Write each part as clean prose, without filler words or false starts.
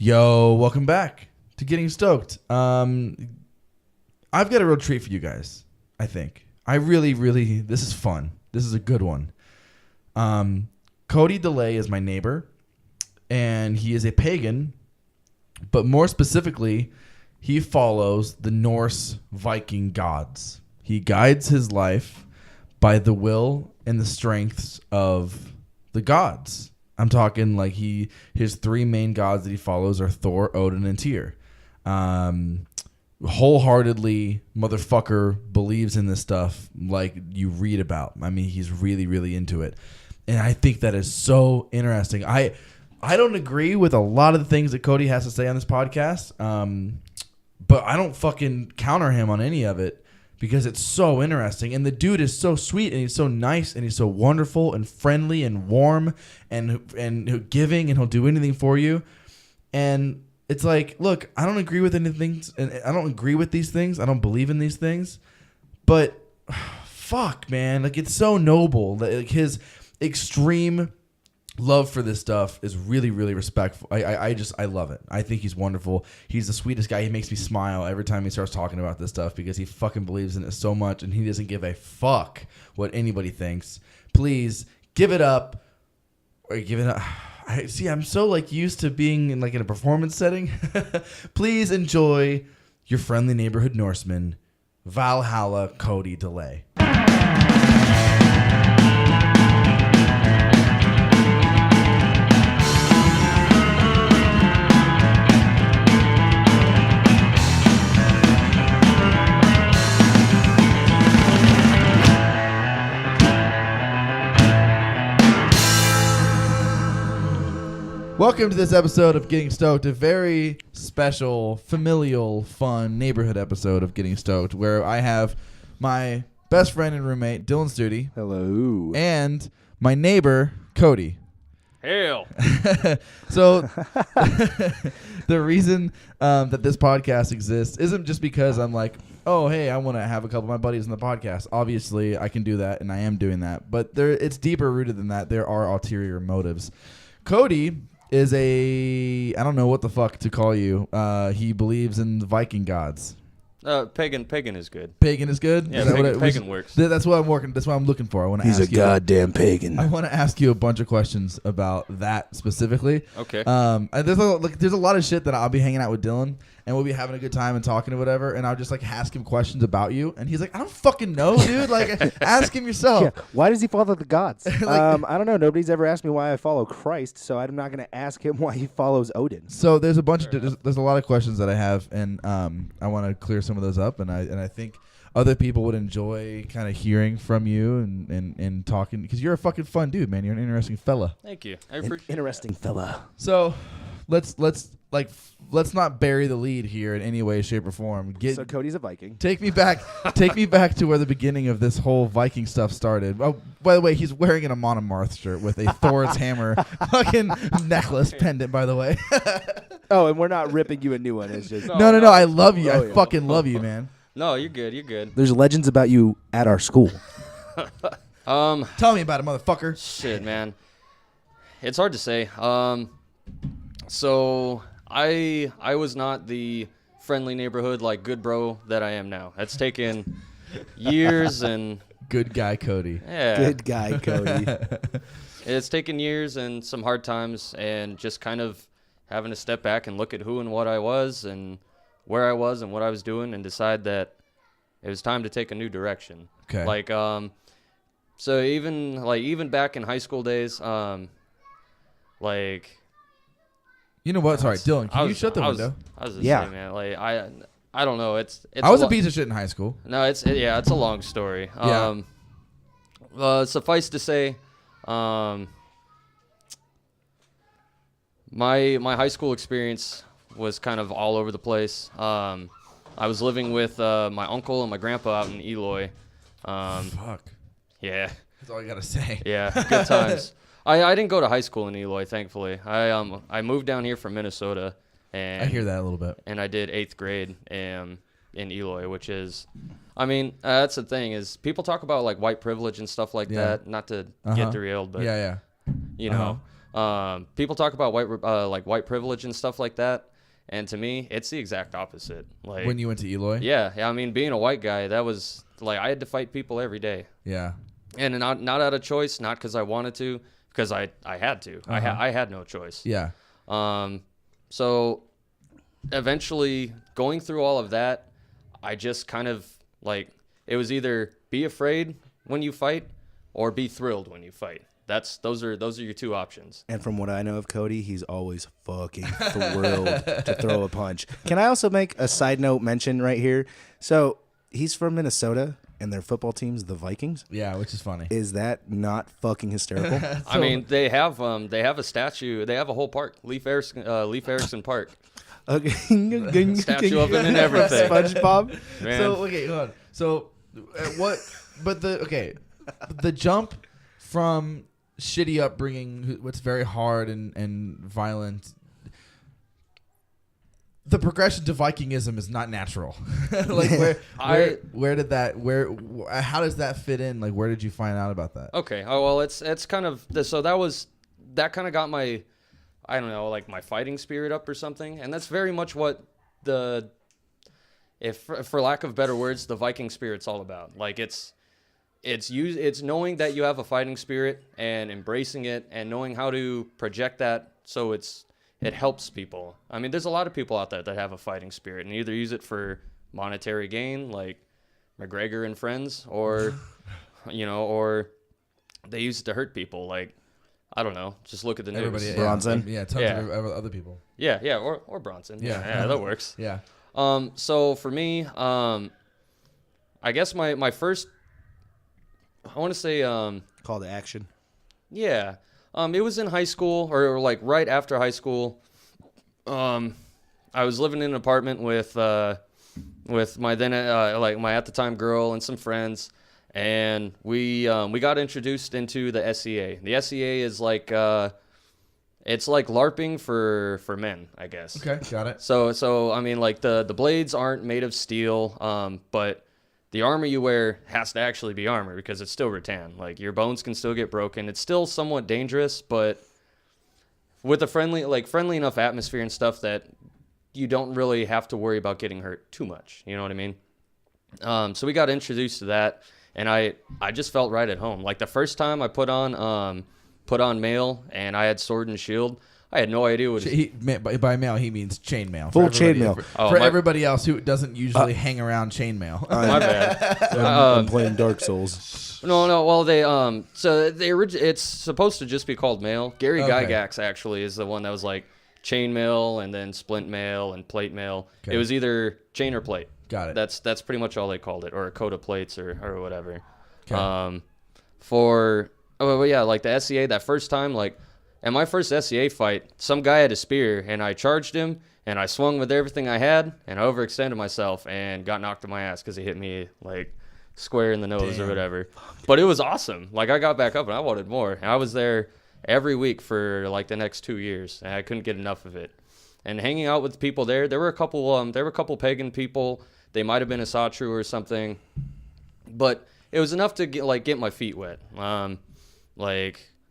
Yo, welcome back to Getting Stoked. I've got a real treat for you guys, I think. This is fun. This is a good one. Cody DeLay is my neighbor, and he is a pagan, but more specifically, he follows the Norse Viking gods. He guides his life by the will and the strengths of the gods. I'm talking like his three main gods that he follows are Thor, Odin, and Tyr. Wholeheartedly, motherfucker believes in this stuff like you read about. I mean, he's really, really into it. And I think that is so interesting. I don't agree with a lot of the things that Cody has to say on this podcast, but I don't fucking counter him on any of it because it's so interesting. And the dude is so sweet, and he's so nice, and he's so wonderful and friendly and warm and giving, and he'll do anything for you. And it's like, look, I don't agree with anything, and I don't agree with these things. I don't believe in these things, but fuck, man, like it's so noble. Like his extreme love for this stuff is really, really respectful. I love it. I think he's wonderful. He's the sweetest guy. He makes me smile every time he starts talking about this stuff because he fucking believes in it so much, and he doesn't give a fuck what anybody thinks. Please give it up, or give it up. I'm so like used to being in a performance setting. Please enjoy your friendly neighborhood Norseman, Valhalla Cody DeLay. Welcome to this episode of Getting Stoked, a very special, familial, fun neighborhood episode of Getting Stoked, where I have my best friend and roommate, Dylan Studi. Hello. And my neighbor, Cody. Hail. So the reason that this podcast exists isn't just because I'm like, oh, hey, I want to have a couple of my buddies on the podcast. Obviously, I can do that, and I am doing that. But it's deeper rooted than that. There are ulterior motives. Cody is I don't know what the fuck to call you. He believes in the Viking gods. Pagan is good. Pagan is good? Yeah, Is pagan works. That's what I'm working. That's what I'm looking for. I want to ask you. He's a goddamn pagan. I want to ask you a bunch of questions about that specifically. Okay. And there's a lot of shit that I'll be hanging out with Dylan, and we'll be having a good time and talking or whatever, and I'll just ask him questions about you, and he's like, I don't fucking know, dude. Ask him yourself. Yeah. Why does he follow the gods? I don't know. Nobody's ever asked me why I follow Christ, so I'm not going to ask him why he follows Odin. So there's a bunch of there's a lot of questions that I have, and I want to clear some of those up, and I think other people would enjoy kind of hearing from you and talking, because you're a fucking fun dude, man. You're an interesting fella. Thank you. Interesting fella. So let's not bury the lead here in any way, shape, or form. So Cody's a Viking. Take me back to where the beginning of this whole Viking stuff started. Oh, by the way, he's wearing an Amon Amarth shirt with a Thor's hammer fucking necklace pendant, by the way. Oh, and we're not ripping you a new one. It's just No. I love you. I fucking love you, man. No, you're good. You're good. There's legends about you at our school. Tell me about it, motherfucker. Shit, man. It's hard to say. So I was not the friendly neighborhood good bro that I am now. That's taken years and good guy Cody. Yeah. Good guy Cody. It's taken years and some hard times, and just kind of having to step back and look at who and what I was and where I was and what I was doing, and decide that it was time to take a new direction. Okay. So even back in high school days, you know what? Sorry, Dylan. Can you shut the window? I was just saying, man. I don't know. It's I was a piece of shit in high school. No, it's a long story. Yeah. Suffice to say, my high school experience was kind of all over the place. I was living with my uncle and my grandpa out in Eloy. Fuck. Yeah. That's all I gotta say. Yeah, good times. I didn't go to high school in Eloy, thankfully. I moved down here from Minnesota, and I hear that a little bit. And I did 8th grade in Eloy, which is, that's the thing, is people talk about white privilege and stuff like that. Not to get derailed, but yeah. you know. People talk about white privilege and stuff like that, and to me, it's the exact opposite. Like When you went to Eloy? yeah. I mean, being a white guy, that was like I had to fight people every day, Yeah. and not out of choice, not because I wanted to, because I had to. I had no choice. Yeah. So eventually, going through all of that, I just kind of like it was either be afraid when you fight or be thrilled when you fight. Those are your two options. And from what I know of Cody, he's always fucking thrilled to throw a punch. Can I also make a side note mention right here? So he's from Minnesota, and their football team's the Vikings. Yeah, which is funny. Is that not fucking hysterical? I mean, they have a statue. They have a whole park, Leif Erikson Park. Okay. Statue of him and everything. SpongeBob. Man. So okay, hold on. So what? But the jump from shitty upbringing, what's very hard and violent. The progression to Vikingism is not natural. Like where did that how does that fit in? Like where did you find out about that? Okay. Oh well, it's kind of so that kind of got my, I don't know, like my fighting spirit up or something, and that's very much what if for lack of better words, the Viking spirit's all about. Like it's knowing that you have a fighting spirit and embracing it and knowing how to project that so it helps people. I mean, there's a lot of people out there that have a fighting spirit and either use it for monetary gain, like McGregor and friends, or or they use it to hurt people. Like I don't know, just look at the news. Yeah, Bronson. Yeah, tons of other people. Yeah, or Bronson. Yeah, that works. Yeah. So for me, I guess my first, I want to say, Call to action. yeah, it was in high school or like right after high school. I was living in an apartment with my then my at the time girl and some friends, and we got introduced into the SEA. The SEA is like it's like LARPing for men, I guess. Okay, got it. So I mean, like the blades aren't made of steel, but the armor you wear has to actually be armor because it's still rattan. Like your bones can still get broken. It's still somewhat dangerous, but with a friendly enough atmosphere and stuff that you don't really have to worry about getting hurt too much. You know what I mean? So we got introduced to that, and I just felt right at home. Like the first time I put on mail and I had sword and shield, I had no idea what by mail he means chainmail. Full chainmail. For everybody else who doesn't usually hang around chainmail. My bad. I'm playing Dark Souls. No. Well, it's supposed to just be called mail. Gary Gygax actually is the one that was like chain mail and then splint mail and plate mail. Okay. It was either chain or plate. Got it. That's pretty much all they called it, or a coat of plates or whatever. Okay. Like the SEA that first time, like. And my first SEA fight, some guy had a spear, and I charged him, and I swung with everything I had, and I overextended myself and got knocked on my ass because he hit me, like, square in the nose or whatever. But it was awesome. Like, I got back up, and I wanted more. And I was there every week for, like, the next 2 years, and I couldn't get enough of it. And hanging out with people there were a couple pagan people. They might have been a Satru or something. But it was enough to get my feet wet.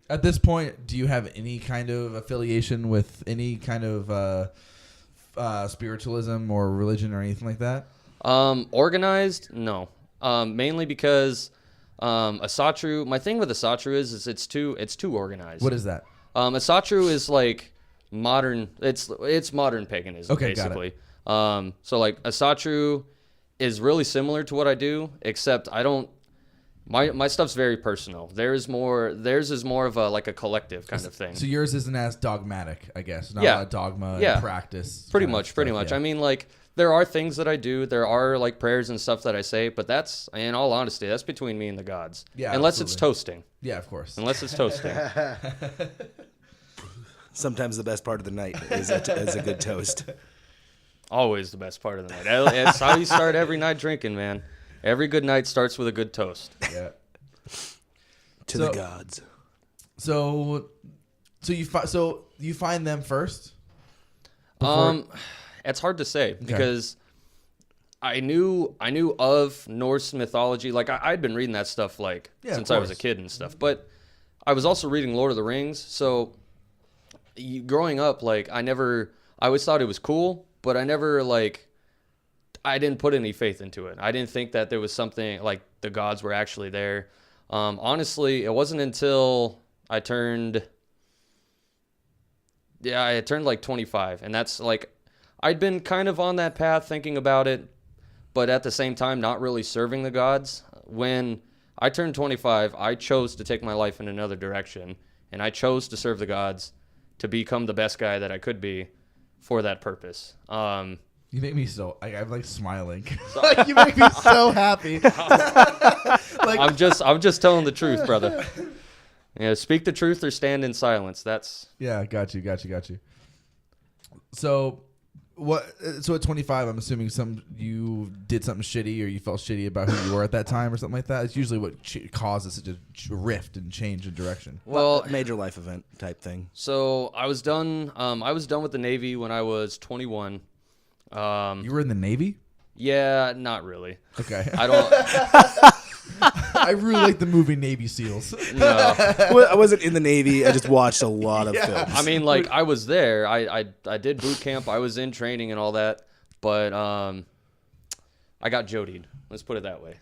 At this point, do you have any kind of affiliation with any kind of spiritualism or religion or anything like that? Organized? No. Mainly because a Satru. My thing with a Satru is it's too organized. What is that? A Satru is like modern. It's modern paganism, okay, basically. Got it. So like a Satru is really similar to what I do, except I don't. My stuff's very personal. Theirs is more of a collective kind of thing. So yours isn't as dogmatic, I guess. Not a dogma and practice. Pretty much. Yeah. I mean, like, there are things that I do. There are, like, prayers and stuff that I say. But that's, in all honesty, that's between me and the gods. Yeah, unless absolutely. It's toasting. Yeah, of course. Unless it's toasting. Sometimes the best part of the night is a good toast. Always the best part of the night. It's how you start every night drinking, man. Every good night starts with a good toast. Yeah. To the gods. So you find them first? It's hard to say because I knew of Norse mythology. Like I'd been reading that stuff since I was a kid and stuff. But I was also reading Lord of the Rings, so growing up, like I always thought it was cool, but I never I didn't put any faith into it. I didn't think that there was something like the gods were actually there. Honestly, it wasn't until I turned like 25, and that's like I'd been kind of on that path thinking about it, but at the same time not really serving the gods. When I turned 25, I chose to take my life in another direction, and I chose to serve the gods, to become the best guy that I could be for that purpose. You make me so I'm like smiling. Like you make me so happy. Like I'm just telling the truth, brother. Speak the truth or stand in silence. That's got you. So what? So at 25, I'm assuming you did something shitty or you felt shitty about who you were at that time or something like that. It's usually what causes such a rift and change in direction. Well, major life event type thing. So I was done. I was done with the Navy when I was 21. You were in the Navy? Yeah, not really. Okay. I don't. I really like the movie Navy SEALs. No. Well, I wasn't in the Navy. I just watched a lot of films. I mean, like I was there. I did boot camp. I was in training and all that. But I got jodied. Let's put it that way.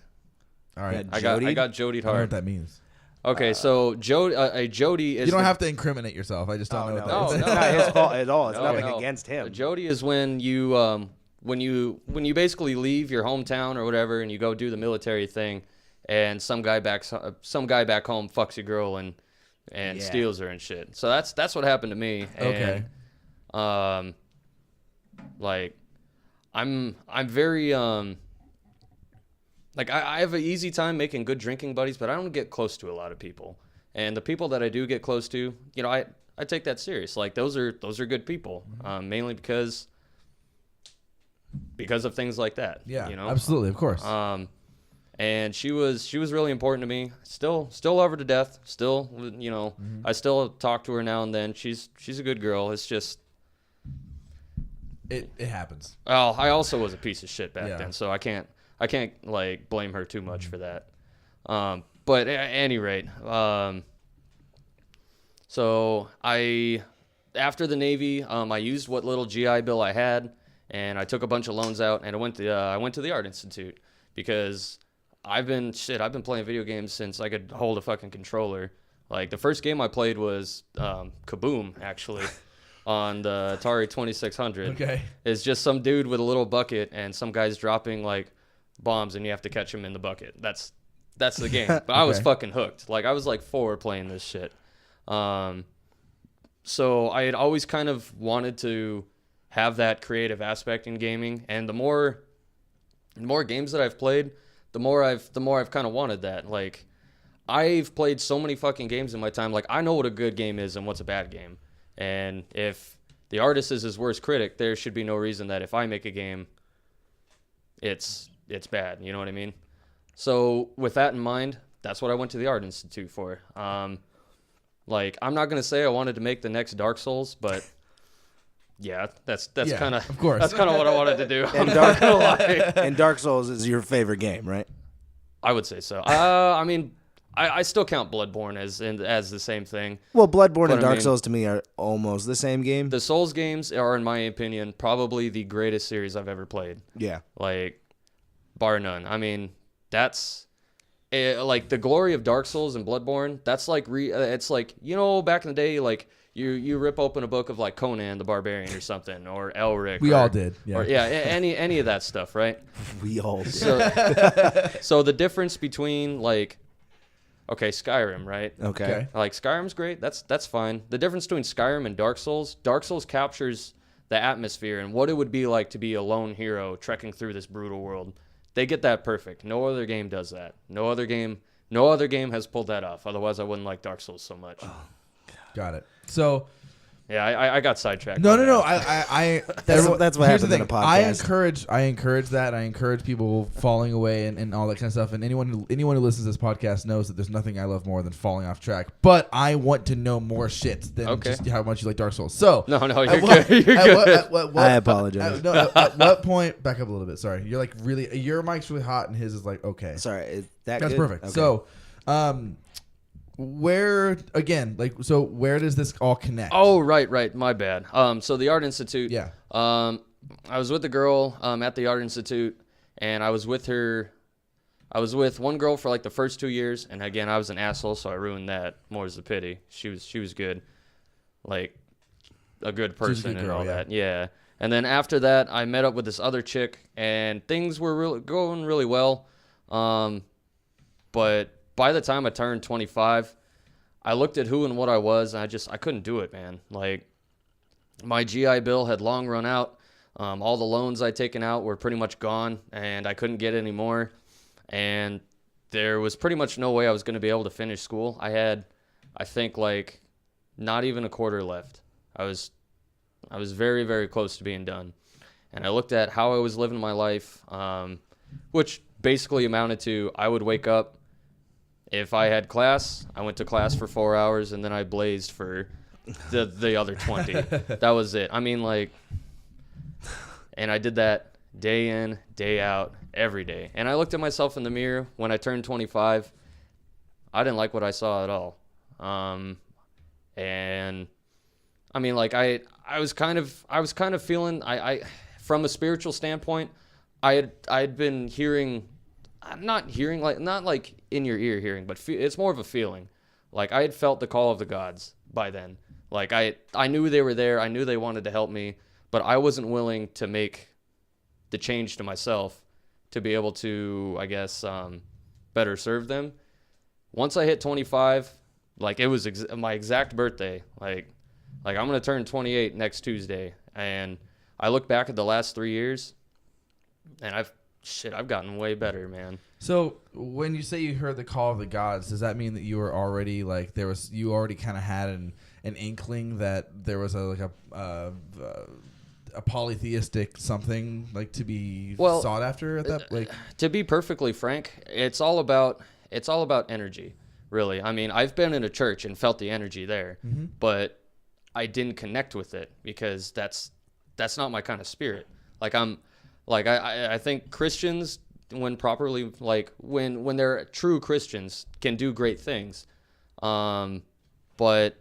All right. I got jodied I don't know what hard. that means. Okay, so a jodi is. You don't have to incriminate yourself. I just don't know what that is. It's not his fault at all. It's No, nothing no. against him. A jodi is when you when you basically leave your hometown or whatever and you go do the military thing, and some guy back home fucks your girl and steals her and shit. So that's what happened to me. Okay. And, like I'm very like I have an easy time making good drinking buddies, but I don't get close to a lot of people. And the people that I do get close to, I take that serious. Like those are good people, mainly because of things like that. Yeah, absolutely, of course. And she was really important to me. Still love her to death. Still, I still talk to her now and then. She's a good girl. It's just it happens. Well, I also was a piece of shit back Yeah. then, so I can't like blame her too much for that. But at any rate, so after the Navy, I used what little GI Bill I had, and I took a bunch of loans out, and I went to the Art Institute because I've been playing video games since I could hold a fucking controller. Like the first game I played was Kaboom, actually, on the Atari 2600. Okay. It's just some dude with a little bucket and some guys dropping like bombs and you have to catch them in the bucket. That's the game. But I was fucking hooked. Like I was like 4 playing this shit. So I had always kind of wanted to have that creative aspect in gaming, and the more games that I've played, the more I've kind of wanted that. Like I've played so many fucking games in my time. Like I know what a good game is and what's a bad game. And if the artist is his worst critic, there should be no reason that if I make a game, it's bad. You know what I mean? So with that in mind, that's what I went to the Art Institute for. Like I'm not gonna say I wanted to make the next Dark Souls, but yeah, that's kind of that's kind of what I wanted to do. I'm not gonna lie. And Dark Souls is your favorite game, right? I would say so. I mean, I still count Bloodborne as the same thing. Well, Bloodborne and Dark Souls to me are almost the same game. The Souls games are, in my opinion, probably the greatest series I've ever played. Yeah. Like, bar none. I mean, that's like the glory of Dark Souls and Bloodborne. That's like it's like, back in the day, like you rip open a book of like Conan the Barbarian or something, or Elric. We all did. Yeah. Or, any of that stuff, right? We all did. So the difference between like, okay, Skyrim, right? Okay. Like Skyrim's great. That's fine. The difference between Skyrim and Dark Souls captures the atmosphere and what it would be like to be a lone hero trekking through this brutal world. They get that perfect. No other game does that. No other game has pulled that off. Otherwise, I wouldn't like Dark Souls so much. Oh, Got it. So, yeah, I got sidetracked. No. That's what here's happens the thing. in a podcast. I encourage that. I encourage people falling away and all that kind of stuff. And anyone who listens to this podcast knows that there's nothing I love more than falling off track. But I want to know more shit than just how much you like Dark Souls. So no, you're good. You're good. I apologize. At what point? Back up a little bit. Sorry, you're like really. Your mic's really hot, and his is like okay. Sorry, that's good? Perfect. Okay. So, where again, like, so where does this all connect? Oh, right. My bad. So the Art Institute. Yeah. I was with a girl at the Art Institute, and I was with her. I was with one girl for like the first 2 years, and again, I was an asshole, so I ruined that. More's the pity. She was good, like a good person girl, and all yeah. that. Yeah. And then after that, I met up with this other chick, and things were going really well. But by the time I turned 25, I looked at who and what I was, and I couldn't do it, man. Like, my GI Bill had long run out. All the loans I'd taken out were pretty much gone, and I couldn't get any more. And there was pretty much no way I was going to be able to finish school. I had, I think, like, not even a quarter left. I was very, very close to being done. And I looked at how I was living my life, which basically amounted to I would wake up. If I had class, I went to class for 4 hours, and then I blazed for the other 20. That was it. I mean, like, and I did that day in, day out, every day. And I looked at myself in the mirror when I turned 25. I didn't like what I saw at all. And I mean, like, I was kind of feeling, I from a spiritual standpoint, I'd been hearing, not like in your ear hearing, but it's more of a feeling. Like, I had felt the call of the gods by then. Like, I knew they were there. I knew they wanted to help me, but I wasn't willing to make the change to myself to be able to, I guess, better serve them. Once I hit 25, like, it was my exact birthday. Like I'm going to turn 28 next Tuesday. And I look back at the last 3 years, and I've gotten way better, man. So when you say you heard the call of the gods, does that mean that you were already, like, you already kind of had an inkling that there was a polytheistic something, like, to be sought after at that? Like, to be perfectly frank, it's all about energy, really. I mean, I've been in a church and felt the energy there, but I didn't connect with it because that's not my kind of spirit. I think Christians, when properly, like, when they're true Christians, can do great things. But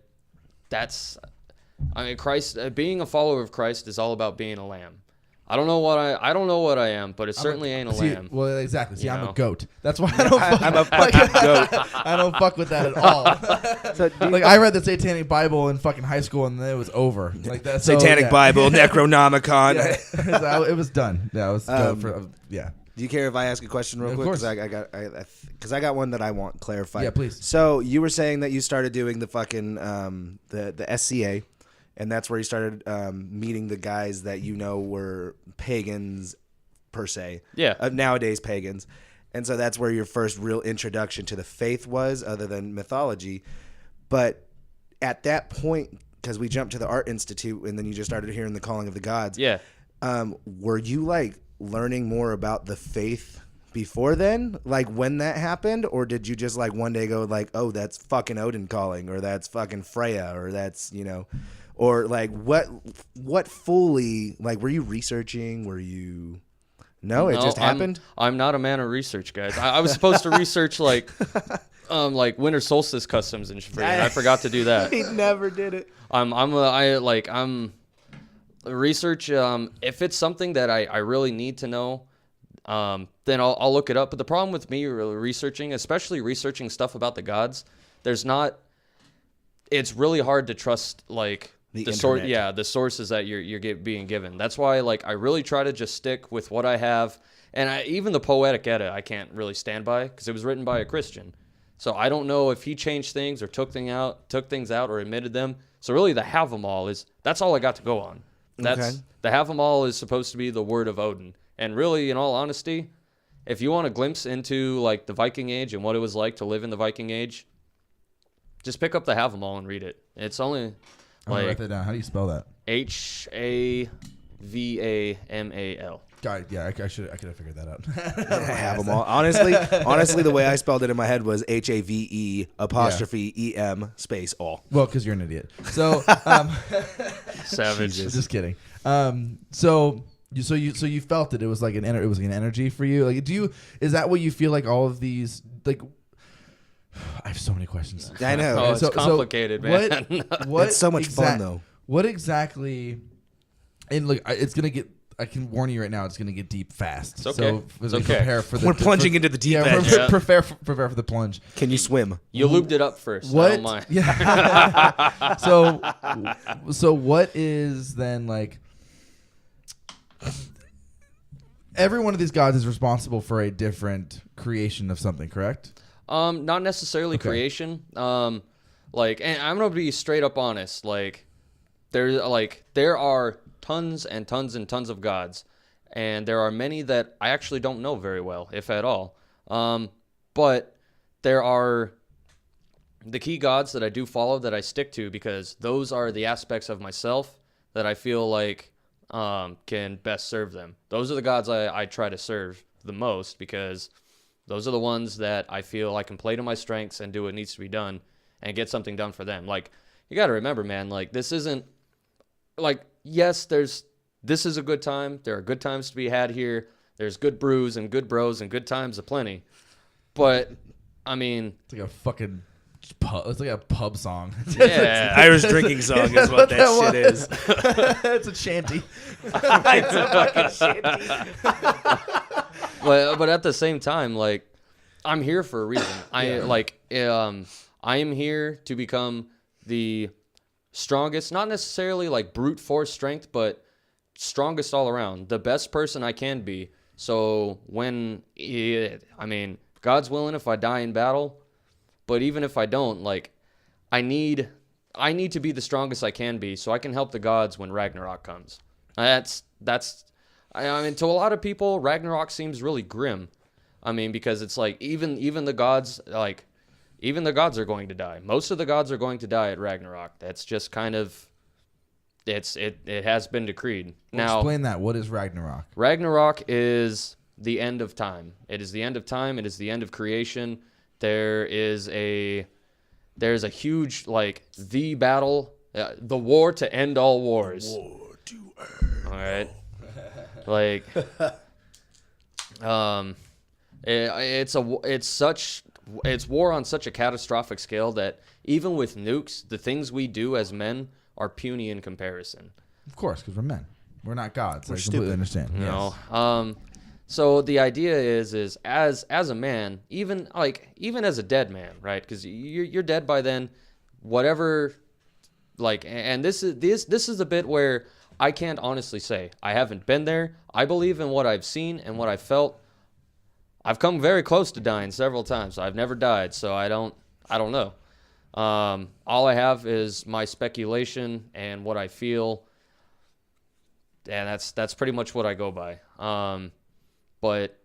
Christ, being a follower of Christ is all about being a lamb. I don't know what I am, but it certainly ain't a lamb. Well, exactly. See, I'm a know? goat. That's why I don't fuck. I'm a fucking goat. I don't fuck with that at all. So, like, I read the Satanic Bible in fucking high school, and then it was over. Like that. Satanic Bible, Necronomicon. Yeah, it was done. Yeah, it was done for. Yeah. Do you care if I ask a question real Of quick? course. Because I got one that I want clarified. Yeah, please. So you were saying that you started doing the fucking the SCA, and that's where you started meeting the guys that you know were pagans per se. Yeah. Nowadays pagans, and so that's where your first real introduction to the faith was, other than mythology. But at that point, because we jumped to the Art Institute, and then you just started hearing the calling of the gods. Yeah. Were you, like, learning more about the faith before then, like when that happened, or did you just, like, one day go, like, oh, that's fucking Odin calling, or that's fucking Freya, or that's, you know, or, like, what fully, like, were you researching? Were you? No, it just happened. I'm not a man of research, guys. I was supposed to research like winter solstice customs and shit. I forgot to do that. He never did it. I'm research. If it's something that I really need to know, then I'll look it up. But the problem with me researching, especially researching stuff about the gods, it's really hard to trust, like, the sources that you're being given. That's why, like, I really try to just stick with what I have. And even the Poetic Edda, I can't really stand by because it was written by a Christian. So I don't know if he changed things or took things out or omitted them. So really, the Have 'em All that's all I got to go on. The Have 'em All is supposed to be the word of Odin. And really, in all honesty, if you want a glimpse into, like, the Viking Age and what it was like to live in the Viking Age, just pick up the Have 'em All and read it. It's only, like, write that down. How do you spell that? HAVAMAL. God, yeah, I could have figured that out. Have them all. Honestly, the way I spelled it in my head was HAVE''EM space all. Well, because you're an idiot. So, Savage. Just kidding. So you felt it. It was like an energy for you. Like, is that what you feel like all of these, like, I have so many questions. I know. Oh, it's complicated, man. What It's so much fun, though. What exactly? And look, it's gonna get. I can warn you right now, it's gonna get deep fast. It's okay. So It's okay. prepare for the. We're plunging into the deep end. Prepare for the plunge. Can you swim? You lubed it up first. What? I don't mind. Yeah. so what is then like? Every one of these gods is responsible for a different creation of something, correct? Not necessarily creation. Like, and I'm gonna be straight up honest. Like, there are tons and tons and tons of gods, and there are many that I actually don't know very well, if at all. But there are the key gods that I do follow that I stick to because those are the aspects of myself that I feel like can best serve them. Those are the gods I try to serve the most because those are the ones that I feel I can play to my strengths and do what needs to be done and get something done for them. Like, you got to remember, man, like, this isn't like, yes, this is a good time. There are good times to be had here. There's good brews and good bros and good times aplenty. But, I mean, it's like a fucking pub. It's like a pub song. Yeah. Irish drinking song is what that shit is. It's a shanty. It's a fucking shanty. but at the same time, like, I'm here for a reason. I am here to become the strongest, not necessarily like brute force strength, but strongest all around, the best person I can be. So God's willing if I die in battle, but even if I don't, like, I need to be the strongest I can be so I can help the gods when Ragnarok comes. I mean, to a lot of people, Ragnarok seems really grim. I mean, because it's like even the gods, like, even the gods are going to die. Most of the gods are going to die at Ragnarok. That's just kind of, it has been decreed. Now, explain that. What is Ragnarok? Ragnarok is the end of time. It is the end of time. It is the end of creation. There's a huge, like, the battle, the war to end all wars. War to end. All right. Like, it's war on such a catastrophic scale that even with nukes, the things we do as men are puny in comparison. Of course, because we're men. We're not gods. We're I completely stupid. understand. You Yes. know. So the idea is as a man, even as a dead man, right? Because you're dead by then. Whatever, like, and this is a bit where I can't honestly say. I haven't been there. I believe in what I've seen and what I felt. I've come very close to dying several times. I've never died, so I don't know. All I have is my speculation and what I feel, and that's pretty much what I go by. But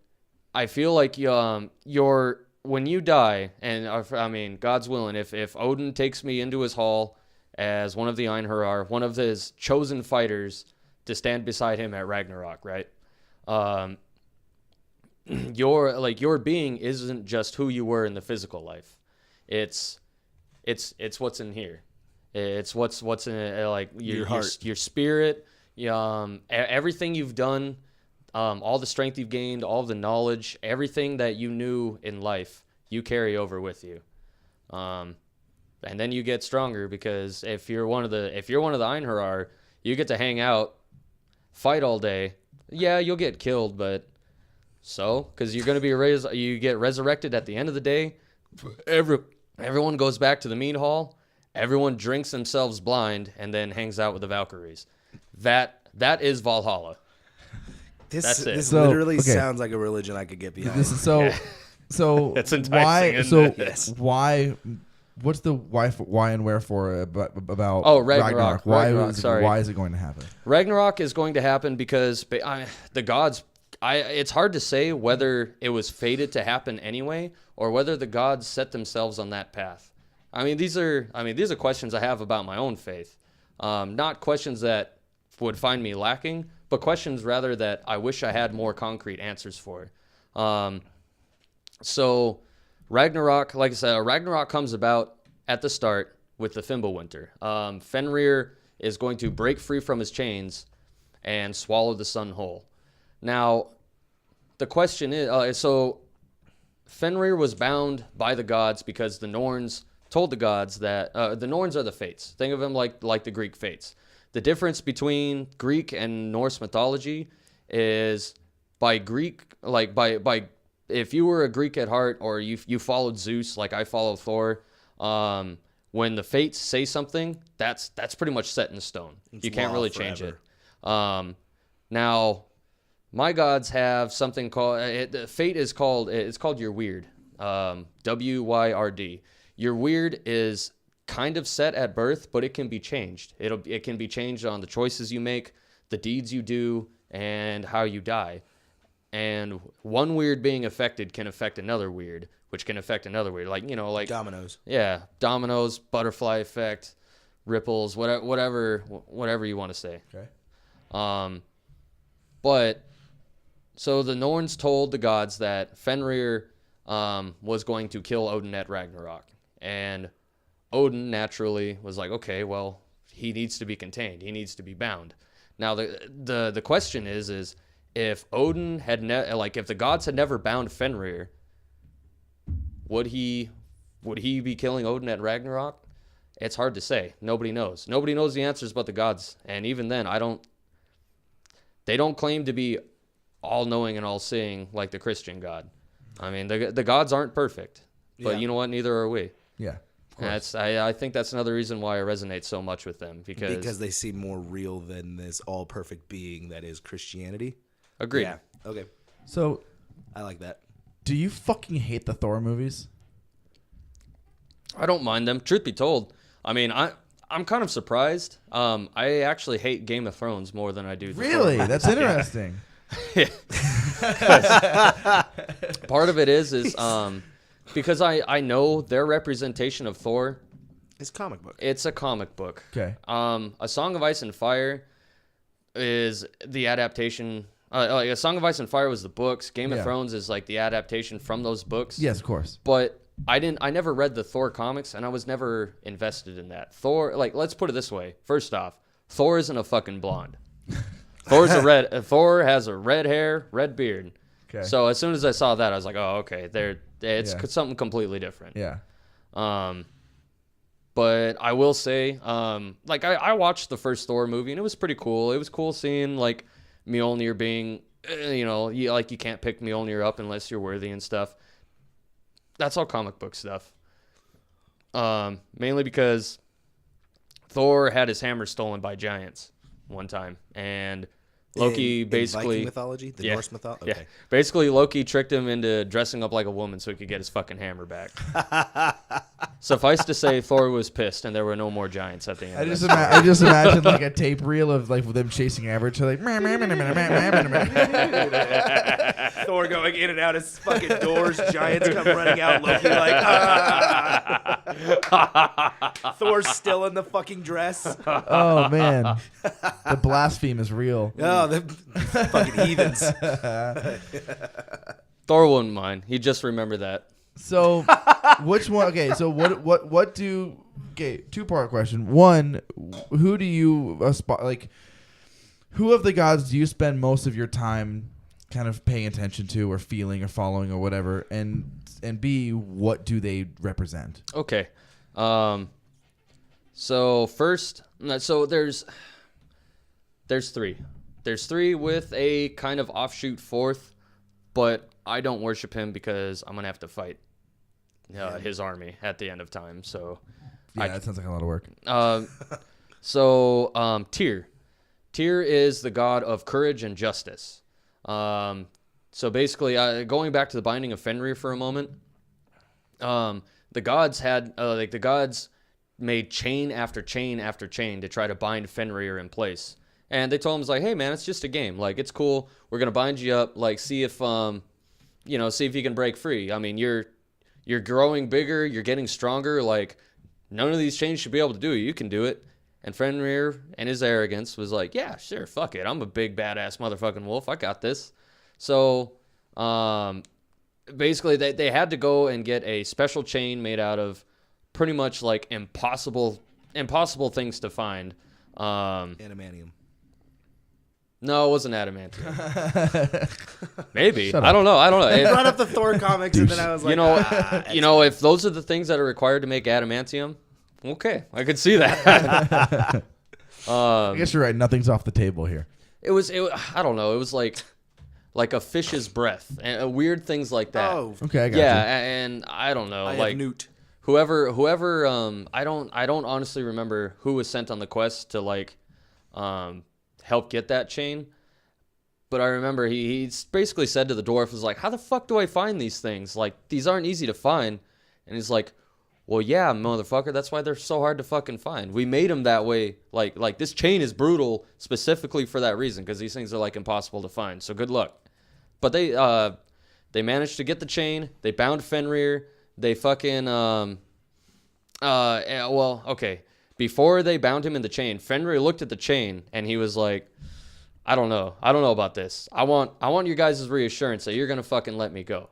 I feel like when you die, and I mean, God's willing, if Odin takes me into his hall as one of the Einherjar, one of his chosen fighters to stand beside him at Ragnarok, right? Your being isn't just who you were in the physical life. It's what's in here. It's what's in like your heart, your spirit, everything you've done, all the strength you've gained, all the knowledge, everything that you knew in life, you carry over with you. And then you get stronger because if you're one of the Einherjar, you get to hang out, fight all day. Yeah, you'll get killed, but because you're going to be you get resurrected at the end of the day. Everyone goes back to the mead hall. Everyone drinks themselves blind and then hangs out with the Valkyries. That is Valhalla. This So, literally okay. sounds like a religion I could get behind. This is so. It's enticing, why? isn't So it? Yes. why? What's the why and wherefore about Ragnarok. Why is it going to happen? Ragnarok is going to happen because the gods. It's hard to say whether it was fated to happen anyway or whether the gods set themselves on that path. These are questions I have about my own faith. Not questions that would find me lacking, but questions rather that I wish I had more concrete answers for. So Ragnarok, like I said, Ragnarok comes about at the start with the Fimbulwinter. Fenrir is going to break free from his chains and swallow the sun whole. Now, the question is, so Fenrir was bound by the gods because the Norns told the gods that the Norns are the Fates. Think of them like the Greek Fates. The difference between Greek and Norse mythology is by Greek, like by if you were a Greek at heart or you followed Zeus like I follow Thor, when the Fates say something, that's pretty much set in stone. You can't really change it. Now, my gods have something called fate is called your weird. WYRD. Your weird is kind of set at birth, but it can be changed. It can be changed on the choices you make, the deeds you do, and how you die. And one weird being affected can affect another weird, which can affect another weird. Like dominoes. Yeah, dominoes, butterfly effect, ripples, whatever you want to say. Okay. But so the Norns told the gods that Fenrir was going to kill Odin at Ragnarok, and Odin naturally was like, okay, well, he needs to be contained. He needs to be bound. Now the question is if Odin had if the gods had never bound Fenrir, would he be killing Odin at Ragnarok? It's hard to say. Nobody knows. Nobody knows the answers but the gods. And even then, they don't claim to be all-knowing and all-seeing like the Christian God. I mean, the gods aren't perfect. But you know what? Neither are we. Yeah. I think that's another reason why I resonate so much with them. Because they seem more real than this all-perfect being that is Christianity. Agreed. Yeah. Okay. So, I like that. do you fucking hate the Thor movies? I don't mind them. Truth be told, I mean, I'm kind of surprised. I actually hate Game of Thrones more than I do. Really? That's interesting. Part of it is because I know their representation of Thor. It's a comic book. It's a comic book. Okay. A Song of Ice and Fire is the adaptation. Like A Song of Ice and Fire was the books. Game of Thrones is like the adaptation from those books. Yes, of course. But I never read the Thor comics, and I was never invested in that. Thor, let's put it this way. First off, Thor isn't a fucking blonde. Thor has a red hair, red beard. Okay. So as soon as I saw that, I was like, oh, okay, it's something completely different. Yeah. But I will say, I watched the first Thor movie, and it was pretty cool. It was cool seeing Mjolnir being, you can't pick Mjolnir up unless you're worthy and stuff. That's all comic book stuff. Mainly because Thor had his hammer stolen by giants one time, and Loki in basically Viking mythology, the Norse mythology. Okay. Yeah, basically Loki tricked him into dressing up like a woman so he could get his fucking hammer back. Suffice to say, Thor was pissed, and there were no more giants at the end. I just imagine a tape reel of them chasing average. So Thor going in and out of fucking doors. Giants come running out. Loki Thor's still in the fucking dress. Oh man, the blaspheme is real. Oh, the fucking heathens. Thor wouldn't mind. He'd just remember that. So, which one? Okay, so what do? Okay, two-part question. One, who do you aspire? Who of the gods do you spend most of your time kind of paying attention to, or feeling, or following, or whatever? And B, what do they represent? Okay, so first, there's three. There's three with a kind of offshoot fourth, but I don't worship him because I'm gonna have to fight his army at the end of time. So yeah, that sounds like a lot of work. Tyr. Tyr is the god of courage and justice. So basically, going back to the binding of Fenrir for a moment, the gods had the gods made chain after chain after chain to try to bind Fenrir in place. And they told him, hey, man, it's just a game. It's cool. We're going to bind you up. See if you can break free. I mean, you're growing bigger. You're getting stronger. None of these chains should be able to do it. You can do it. And Fenrir, and his arrogance, was like, yeah, sure, fuck it. I'm a big, badass motherfucking wolf. I got this. So, basically, they had to go and get a special chain made out of pretty much, impossible things to find. Adamantium. No, it wasn't adamantium. Maybe. Shut I don't know. You brought up the Thor comics, and then I was like, If those are the things that are required to make adamantium, okay, I could see that. I guess you're right. Nothing's off the table here. It was I don't know. It was like a fish's breath and weird things like that. oh, Okay, I got yeah, you. and I don't know. I like have Newt. whoever I don't honestly remember who was sent on the quest to like help get that chain. But I remember he basically said to the dwarf, was like, how the fuck do I find these things? Like, these aren't easy to find. And he's like, well, yeah, motherfucker, that's why they're so hard to fucking find. We made them that way. Like this chain is brutal specifically for that reason, because these things are like impossible to find. So good luck. But they managed to get the chain. They bound Fenrir. They fucking okay. Before they bound him in the chain, Fenrir looked at the chain and he was like, I don't know about this. I want you guys' reassurance that you're gonna fucking let me go.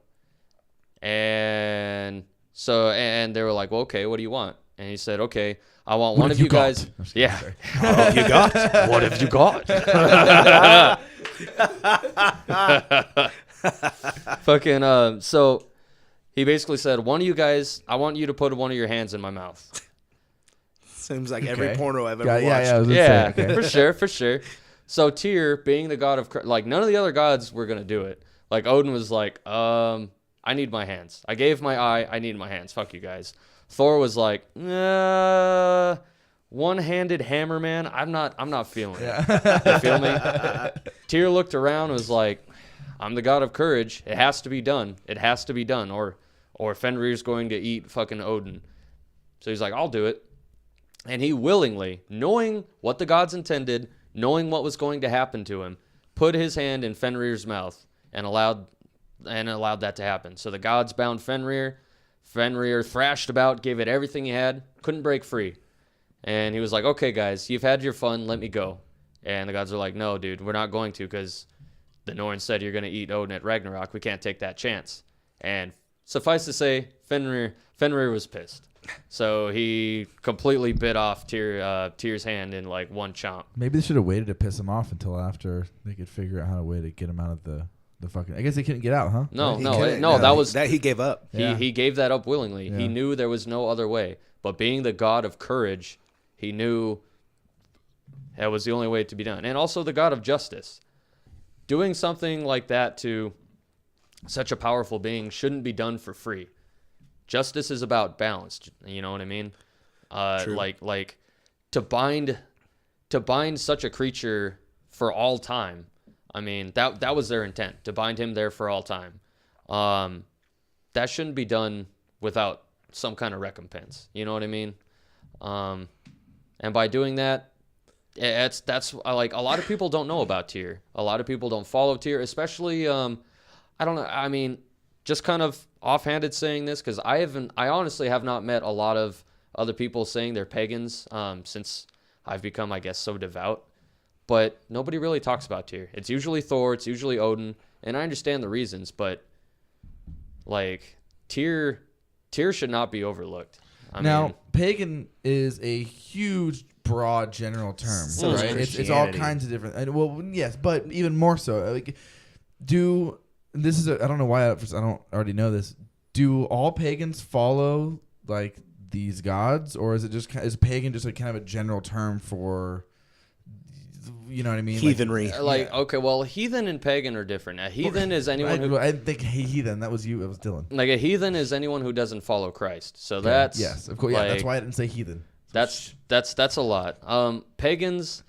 And they were like, well, okay, what do you want? And he said, okay, I want one of you guys. Yeah. What have you got? What have you got? Fucking so he basically said, one of you guys, I want you to put one of your hands in my mouth. Seems like every porno I've ever watched. Yeah, I was gonna Yeah, say, okay. for sure. So Tyr, being the god of like none of the other gods were gonna do it. Like Odin was like, I need my hands. I gave my eye. I need my hands. Fuck you guys. Thor was like, one-handed hammer man. I'm not feeling it. You feel me? Tyr looked around and was like, I'm the god of courage. It has to be done. It has to be done. Or Fenrir's going to eat fucking Odin. So he's like, I'll do it. And he willingly, knowing what the gods intended, knowing what was going to happen to him, put his hand in Fenrir's mouth and allowed that to happen. So the gods bound Fenrir. Fenrir thrashed about, gave it everything he had, couldn't break free. And he was like, okay, guys, you've had your fun. Let me go. And the gods were like, no, dude, we're not going to, because the Norns said you're going to eat Odin at Ragnarok. We can't take that chance. And suffice to say, Fenrir was pissed. So he completely bit off Tyr's hand in like one chomp. Maybe they should have waited to piss him off until after they could figure out how a way to get him out of the fucking. I guess they couldn't get out, huh? No, He gave up. He gave that up willingly. Yeah. He knew there was no other way. But being the god of courage, he knew that was the only way to be done. And also the god of justice. Doing something like that to such a powerful being shouldn't be done for free. Justice is about balance. You know what I mean? True. Like to bind such a creature for all time. I mean, that was their intent, to bind him there for all time. That shouldn't be done without some kind of recompense. You know what I mean? And by doing that, that's like a lot of people don't know about Tyr. A lot of people don't follow Tyr, especially I don't know. I mean, just kind of offhanded saying this, because I honestly have not met a lot of other people saying they're pagans since I've become, I guess, so devout. But nobody really talks about Tyr. It's usually Thor, it's usually Odin, and I understand the reasons, but like Tyr should not be overlooked. I mean, pagan is a huge, broad, general term, So is right? It's all Christianity. kinds of different. And, well, yes, but even more so. Like, I don't know why I don't already know this. Do all pagans follow like these gods, or is pagan just like kind of a general term for? You know what I mean? Heathenry. Okay, well, heathen and pagan are different. A heathen is anyone who... I think heathen. That was you. It was Dylan. Like, a heathen is anyone who doesn't follow Christ. So that's... Yes, of course. Yeah, that's why I didn't say heathen. That's a lot. Pagans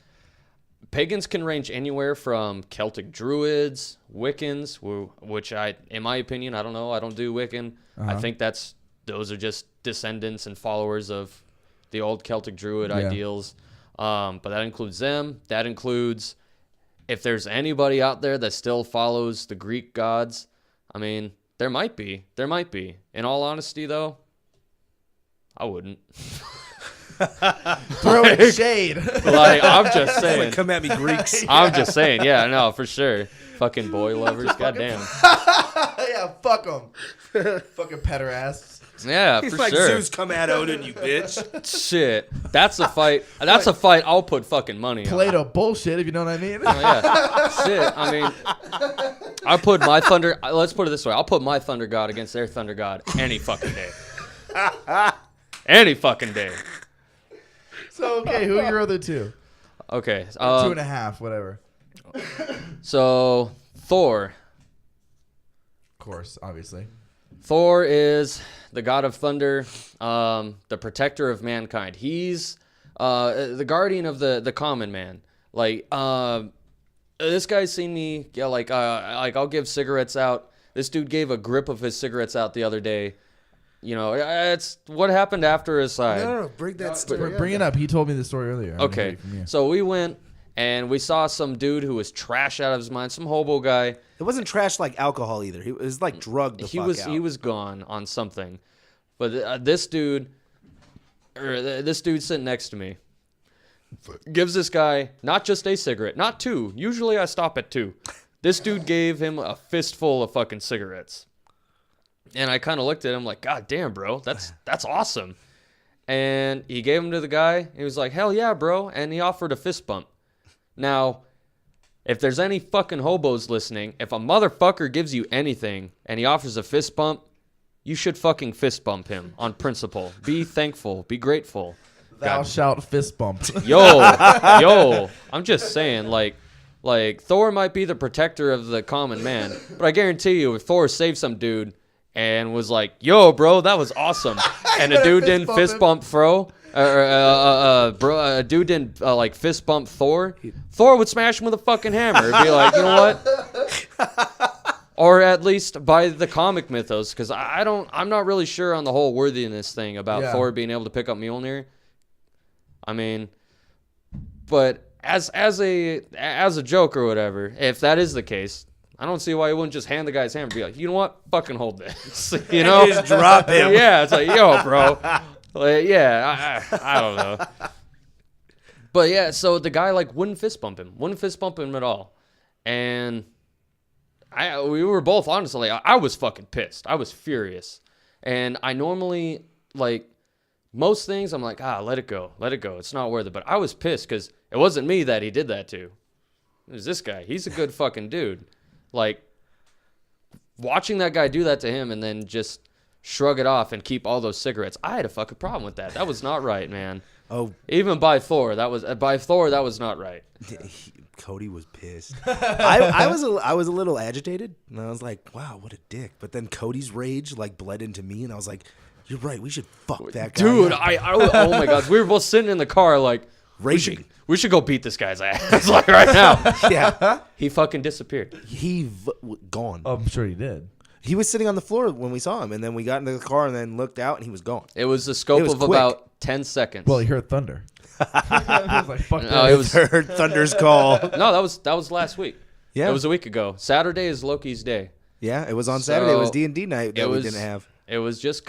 can range anywhere from Celtic Druids, Wiccans, which in my opinion, I don't know. I don't do Wiccan. I think those are just descendants and followers of the old Celtic Druid ideals. But that includes them. That includes, if there's anybody out there that still follows the Greek gods, I mean, there might be. In all honesty, though, I wouldn't. Throwing shade. Like, I'm just saying. Come at me, Greeks. I'm just saying. Yeah, no, for sure. Fucking boy lovers. Goddamn. Yeah, fuck them. Fucking pederasts. Yeah, He's for like, sure. Zeus, come at Odin, you bitch. Shit, that's a fight. That's a fight I'll put fucking money on. Plato bullshit, if you know what I mean. Oh, yeah. Shit, I mean, I put my thunder. Let's put it this way: I'll put my thunder god against their thunder god any fucking day. Any fucking day. So okay, who are your other two? Okay, 2.5, whatever. So Thor. Of course, obviously. Thor is the god of thunder, the protector of mankind. He's the guardian of the common man. Like, this guy's seen me. Yeah, like I'll give cigarettes out. This dude gave a grip of his cigarettes out the other day. You know, it's what happened after his side. No, bring that story. Bring it up. He told me the story earlier. Okay, so we went and we saw some dude who was trash out of his mind, some hobo guy. It wasn't trash like alcohol either. He was like drugged the fuck out. He was gone on something, but this dude sitting next to me gives this guy not just a cigarette, not two. Usually I stop at two. This dude gave him a fistful of fucking cigarettes, and I kind of looked at him like, God damn, bro, that's awesome. And he gave him to the guy. He was like, hell yeah, bro, and he offered a fist bump. Now, if there's any fucking hobos listening, if a motherfucker gives you anything and he offers a fist bump, you should fucking fist bump him on principle. Be thankful. Be grateful. Thou shalt fist bump. Yo, I'm just saying, like Thor might be the protector of the common man, but I guarantee you, if Thor saved some dude and was like, yo, bro, that was awesome, and a dude didn't fist bump a dude didn't like fist bump Thor would smash him with a fucking hammer. It'd be like, you know what? Or at least by the comic mythos, because I'm not really sure on the whole worthiness thing about Thor being able to pick up Mjolnir. I mean, but as a joke or whatever, if that is the case, I don't see why he wouldn't just hand the guy's hammer and be like, you know what? Fucking hold this. You know? Just drop him. Yeah, it's like, yo, bro. Like, yeah, I don't know. But yeah, so the guy like wouldn't fist bump him at all. And we were both honestly, I was fucking pissed. I was furious. And I normally, like, most things I'm like, let it go. It's not worth it. But I was pissed because it wasn't me that he did that to. It was this guy. He's a good fucking dude. Like, watching that guy do that to him and then just shrug it off and keep all those cigarettes, I had a fucking problem with that. That was not right, man. Oh, even by Thor, that was not right. Cody was pissed. I was a little agitated, and I was like, wow, what a dick. But then Cody's rage like bled into me, and I was like, you're right, we should fuck that guy dude up. Oh my god, we were both sitting in the car like raging. We should go beat this guy's ass like right now. Yeah, he fucking disappeared. Gone. I'm sure he did. He was sitting on the floor when we saw him, and then we got into the car and then looked out, and he was gone. It was the scope of quick. About 10 seconds. Well, he heard thunder. He was like, fuck no, it was heard Thunder's call. No, that was last week. Yeah, it was a week ago. Saturday is Loki's day. Yeah, it was on Saturday. It was D&D night that we didn't have. It was just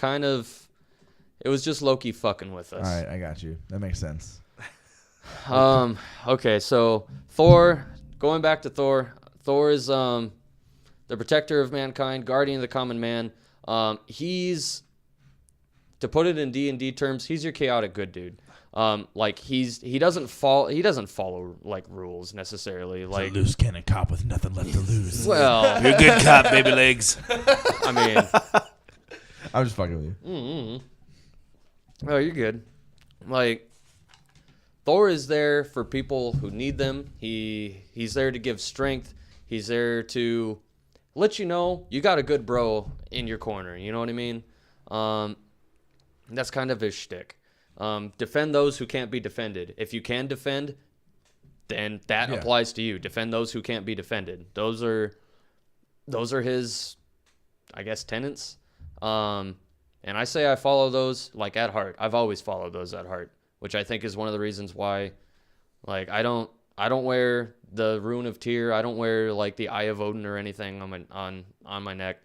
Loki fucking with us. All right, I got you. That makes sense. Okay, so Thor, going back to Thor is the protector of mankind, guardian of the common man. He's, to put it in D&D terms, he's your chaotic good dude. Like he doesn't follow like rules necessarily. Like a loose cannon cop with nothing left to lose. Well, you're a good cop, baby legs. I mean, I'm just fucking with you. Mm-hmm. Oh, you're good. Like, Thor is there for people who need them. He's there to give strength. He's there to let you know you got a good bro in your corner. You know what I mean? That's kind of his shtick. Defend those who can't be defended. If you can defend, then that applies to you. Defend those who can't be defended. Those are his, I guess, tenets. And I say I follow those like at heart. I've always followed those at heart, which I think is one of the reasons why, like, I don't wear the Rune of Tyr. I don't wear like the Eye of Odin or anything on my neck.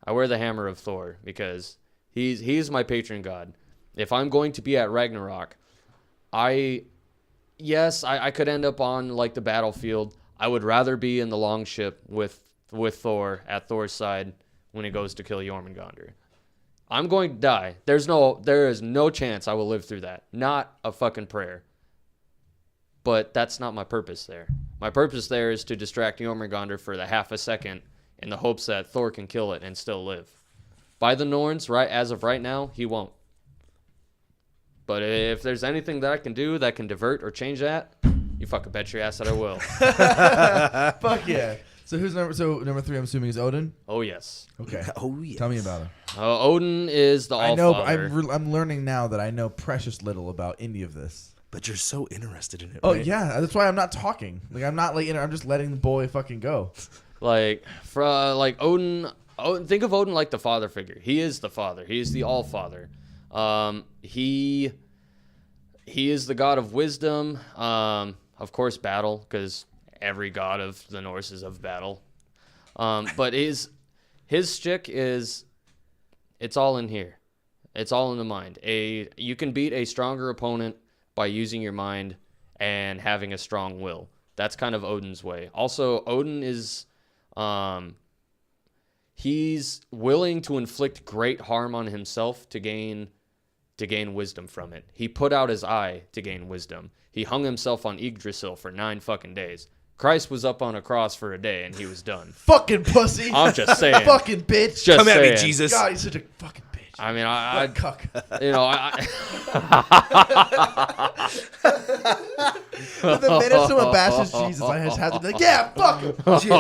I wear the Hammer of Thor because he's my patron god. If I'm going to be at Ragnarok, I could end up on like the battlefield. I would rather be in the longship with Thor at Thor's side when he goes to kill Jormungandr. I'm going to die. There is no chance I will live through that. Not a fucking prayer. But that's not my purpose there. My purpose there is to distract Jormungandr for the half a second in the hopes that Thor can kill it and still live. By the Norns, right as of right now, he won't. But if there's anything that I can do that can divert or change that, you fucking bet your ass that I will. Fuck yeah. So number 3, I'm assuming, is Odin? Oh, yes. Okay. Oh, yes. Tell me about him. Odin is the I know, Allfather. but I'm learning now that I know precious little about any of this. But you're so interested in it, Oh, right? yeah. That's why I'm not talking. Like, I'm not, like, I'm just letting the boy fucking go. Like Odin, think of Odin like the father figure. He is the father. He is the Allfather. He is the god of wisdom. Of course, battle, because every god of the Norse is of battle. But his shtick is, it's all in here. It's all in the mind. You can beat a stronger opponent by using your mind and having a strong will. That's kind of Odin's way. Also, Odin is, he's willing to inflict great harm on himself to gain wisdom from it. He put out his eye to gain wisdom. He hung himself on Yggdrasil for 9 fucking days. Christ was up on a cross for a day and he was done. Fucking pussy. I'm just saying. Fucking bitch. Just Come at me, saying. Jesus. God, he's such a fucking bitch. I mean, What a cuck. The minute someone bashes Jesus, I just have to be like, yeah, fuck him. But you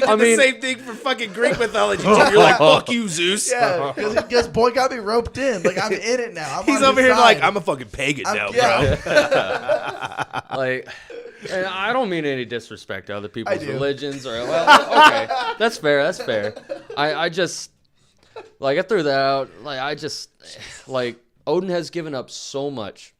did the same thing for fucking Greek mythology, too. You're like, fuck you, Zeus. Yeah, because boy got me roped in. Like, I'm in it now. He's over here like, I'm a fucking pagan now, bro. like, and I don't mean any disrespect to other people's I do. religions or, well, okay, that's fair. I just, like, I threw that out. Like, Odin has given up so much.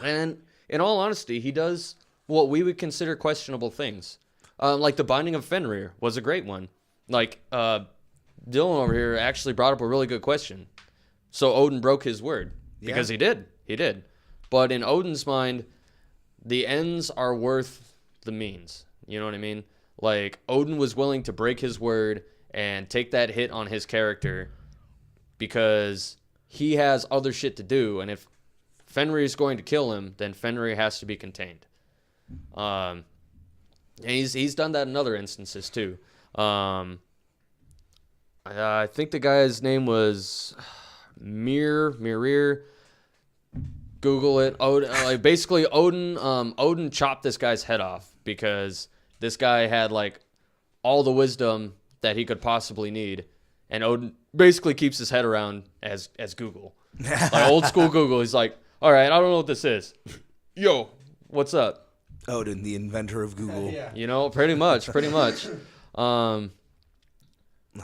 And in all honesty, he does what we would consider questionable things. Like the Binding of Fenrir was a great one. Like, Dylan over here actually brought up a really good question. So Odin broke his word. Because he did. He did. But in Odin's mind, the ends are worth the means. You know what I mean? Like, Odin was willing to break his word and take that hit on his character because he has other shit to do. And if Fenrir is going to kill him, then Fenrir has to be contained. And he's done that in other instances too. I think the guy's name was Mirir. Google it. Odin, basically, Odin chopped this guy's head off because this guy had like all the wisdom that he could possibly need, and Odin basically keeps his head around as Google, like old school Google. He's like, all right, I don't know what this is. Yo, what's up? Odin, the inventor of Google. Yeah. You know, pretty much. I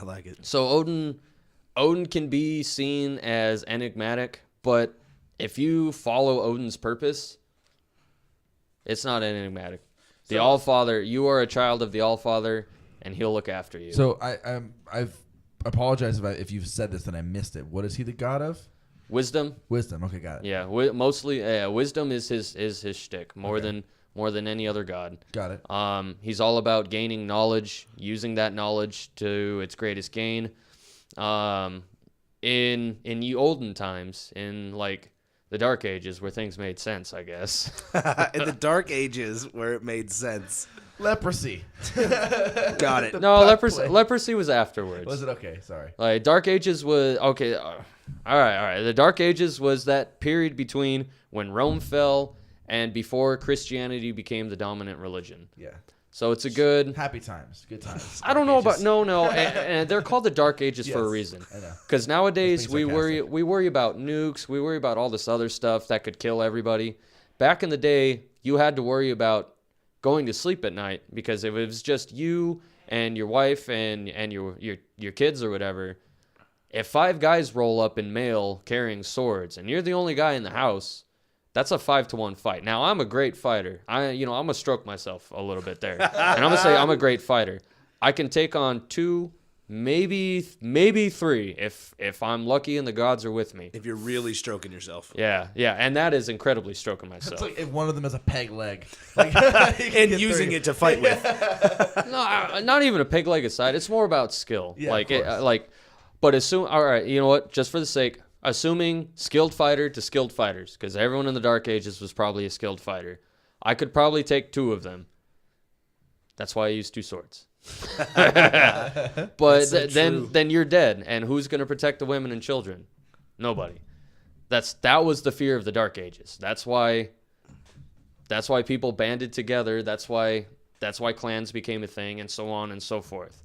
like it. So Odin can be seen as enigmatic, but if you follow Odin's purpose, it's not enigmatic. The Allfather, you are a child of the Allfather, and he'll look after you. So I've apologized if you've said this and I missed it. What is he the god of? Wisdom. Wisdom. Okay, got it. Yeah, mostly wisdom is his shtick more than any other god. Got it. He's all about gaining knowledge, using that knowledge to its greatest gain. In the olden times, in like the Dark Ages, where things made sense, I guess. In the Dark Ages, where it made sense. Leprosy. Got it. No, leprosy was afterwards. Was it okay? Sorry. Like Dark Ages was okay. All right. The Dark Ages was that period between when Rome fell and before Christianity became the dominant religion. Yeah. So it's a good. Happy times. Good times. I don't know about no, and they're called the Dark Ages for a reason. I know. Because nowadays we sarcastic. worry about nukes, we worry about all this other stuff that could kill everybody. Back in the day, you had to worry about going to sleep at night because if it was just you and your wife and your kids or whatever, if 5 guys roll up in mail carrying swords and you're the only guy in the house, that's a 5-to-1 fight. Now, I'm a great fighter. I'm going to stroke myself a little bit there. And I'm going to say I'm a great fighter. I can take on 2, maybe 3 if I'm lucky and the gods are with me. If you're really stroking yourself. Yeah. And that is incredibly stroking myself. It's like if one of them has a peg leg. Like, And using it to fight with. No, not even a peg leg aside. It's more about skill. Yeah, of course. But all right, you know what? Just for the sake, assuming skilled fighter to skilled fighters, because everyone in the Dark Ages was probably a skilled fighter. I could probably take 2 of them. That's why I use 2 swords. But then you're dead, and who's going to protect the women and children? Nobody. That was the fear of the Dark Ages. That's why people banded together. That's why clans became a thing, and so on and so forth.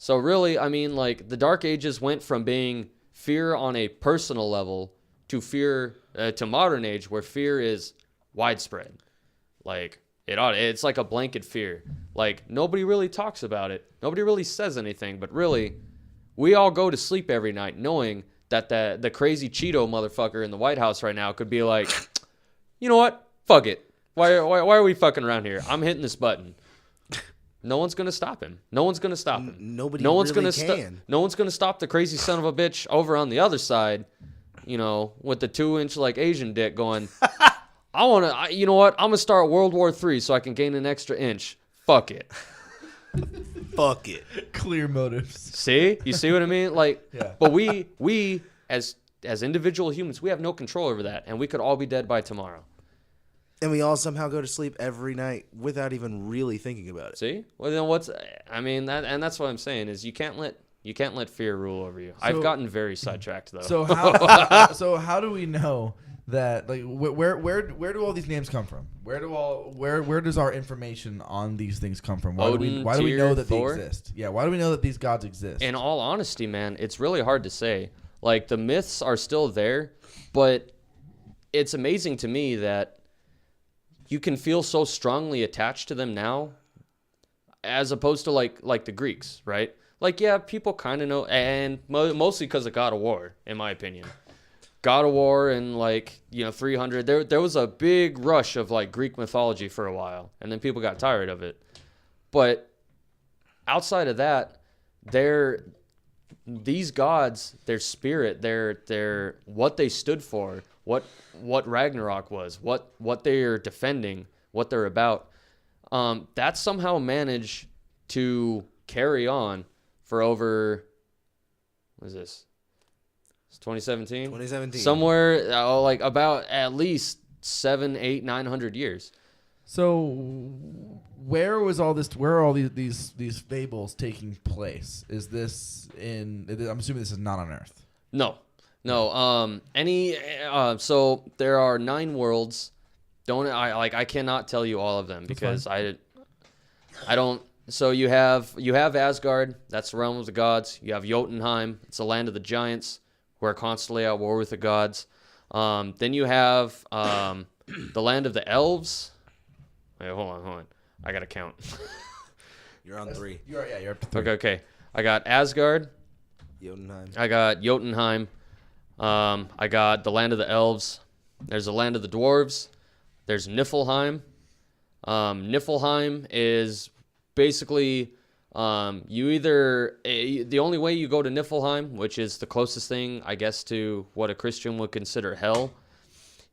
So really, I mean, like, the Dark Ages went from being fear on a personal level to fear to modern age, where fear is widespread. Like, it's like a blanket fear. Like, nobody really talks about it. Nobody really says anything. But really, we all go to sleep every night knowing that the crazy Cheeto motherfucker in the White House right now could be like, you know what? Fuck it. Why are we fucking around here? I'm hitting this button. No one's gonna stop him. No one's gonna stop him. Nobody no one's really gonna can. No one's gonna stop the crazy son of a bitch over on the other side, you know, with the 2-inch like Asian dick going, you know what? I'm gonna start World War III so I can gain an extra inch. Fuck it. Fuck it. Clear motives. See? You see what I mean? Like, Yeah. But we as individual humans, we have no control over that, and we could all be dead by tomorrow. And we all somehow go to sleep every night without even really thinking about it. See? Well, then that's what I'm saying is you can't let fear rule over you. I've gotten very sidetracked though. So how do we know that, like, where do all these names come from? Where does our information on these things come from? Why do we know that Thor? they exist? Yeah, why do we know that these gods exist? In all honesty, man, it's really hard to say. Like, the myths are still there, but it's amazing to me that you can feel so strongly attached to them now, as opposed to like the Greeks, right? Like, yeah, people kind of know, and mostly because of God of War, in my opinion. God of War and, like, you know, 300. There was a big rush of, like, Greek mythology for a while, and then people got tired of it. But outside of that, these gods, their spirit, their what they stood for, what Ragnarok was, what they're defending, what they're about, that somehow managed to carry on for over, what is this? It's 2017? 2017. Somewhere like about at least 700, 800, 900 years. So where are all these fables taking place? Is this I'm assuming this is not on Earth. No. So there are 9 worlds. I cannot tell you all of them because I don't. So you have Asgard, that's the realm of the gods. You have Jotunheim, it's the land of the giants, who are constantly at war with the gods. Then you have the land of the elves. Wait, hold on. I gotta count. You're on 3. You're up to 3. Okay. I got Asgard. Jotunheim. I got Jotunheim. I got the land of the elves. There's the land of the dwarves. There's Niflheim. Niflheim is basically the only way you go to Niflheim, which is the closest thing, I guess, to what a Christian would consider hell.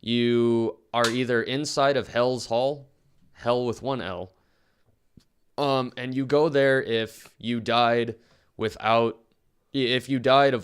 You are either inside of Hell's Hall, hell with 1 L, and you go there if you died of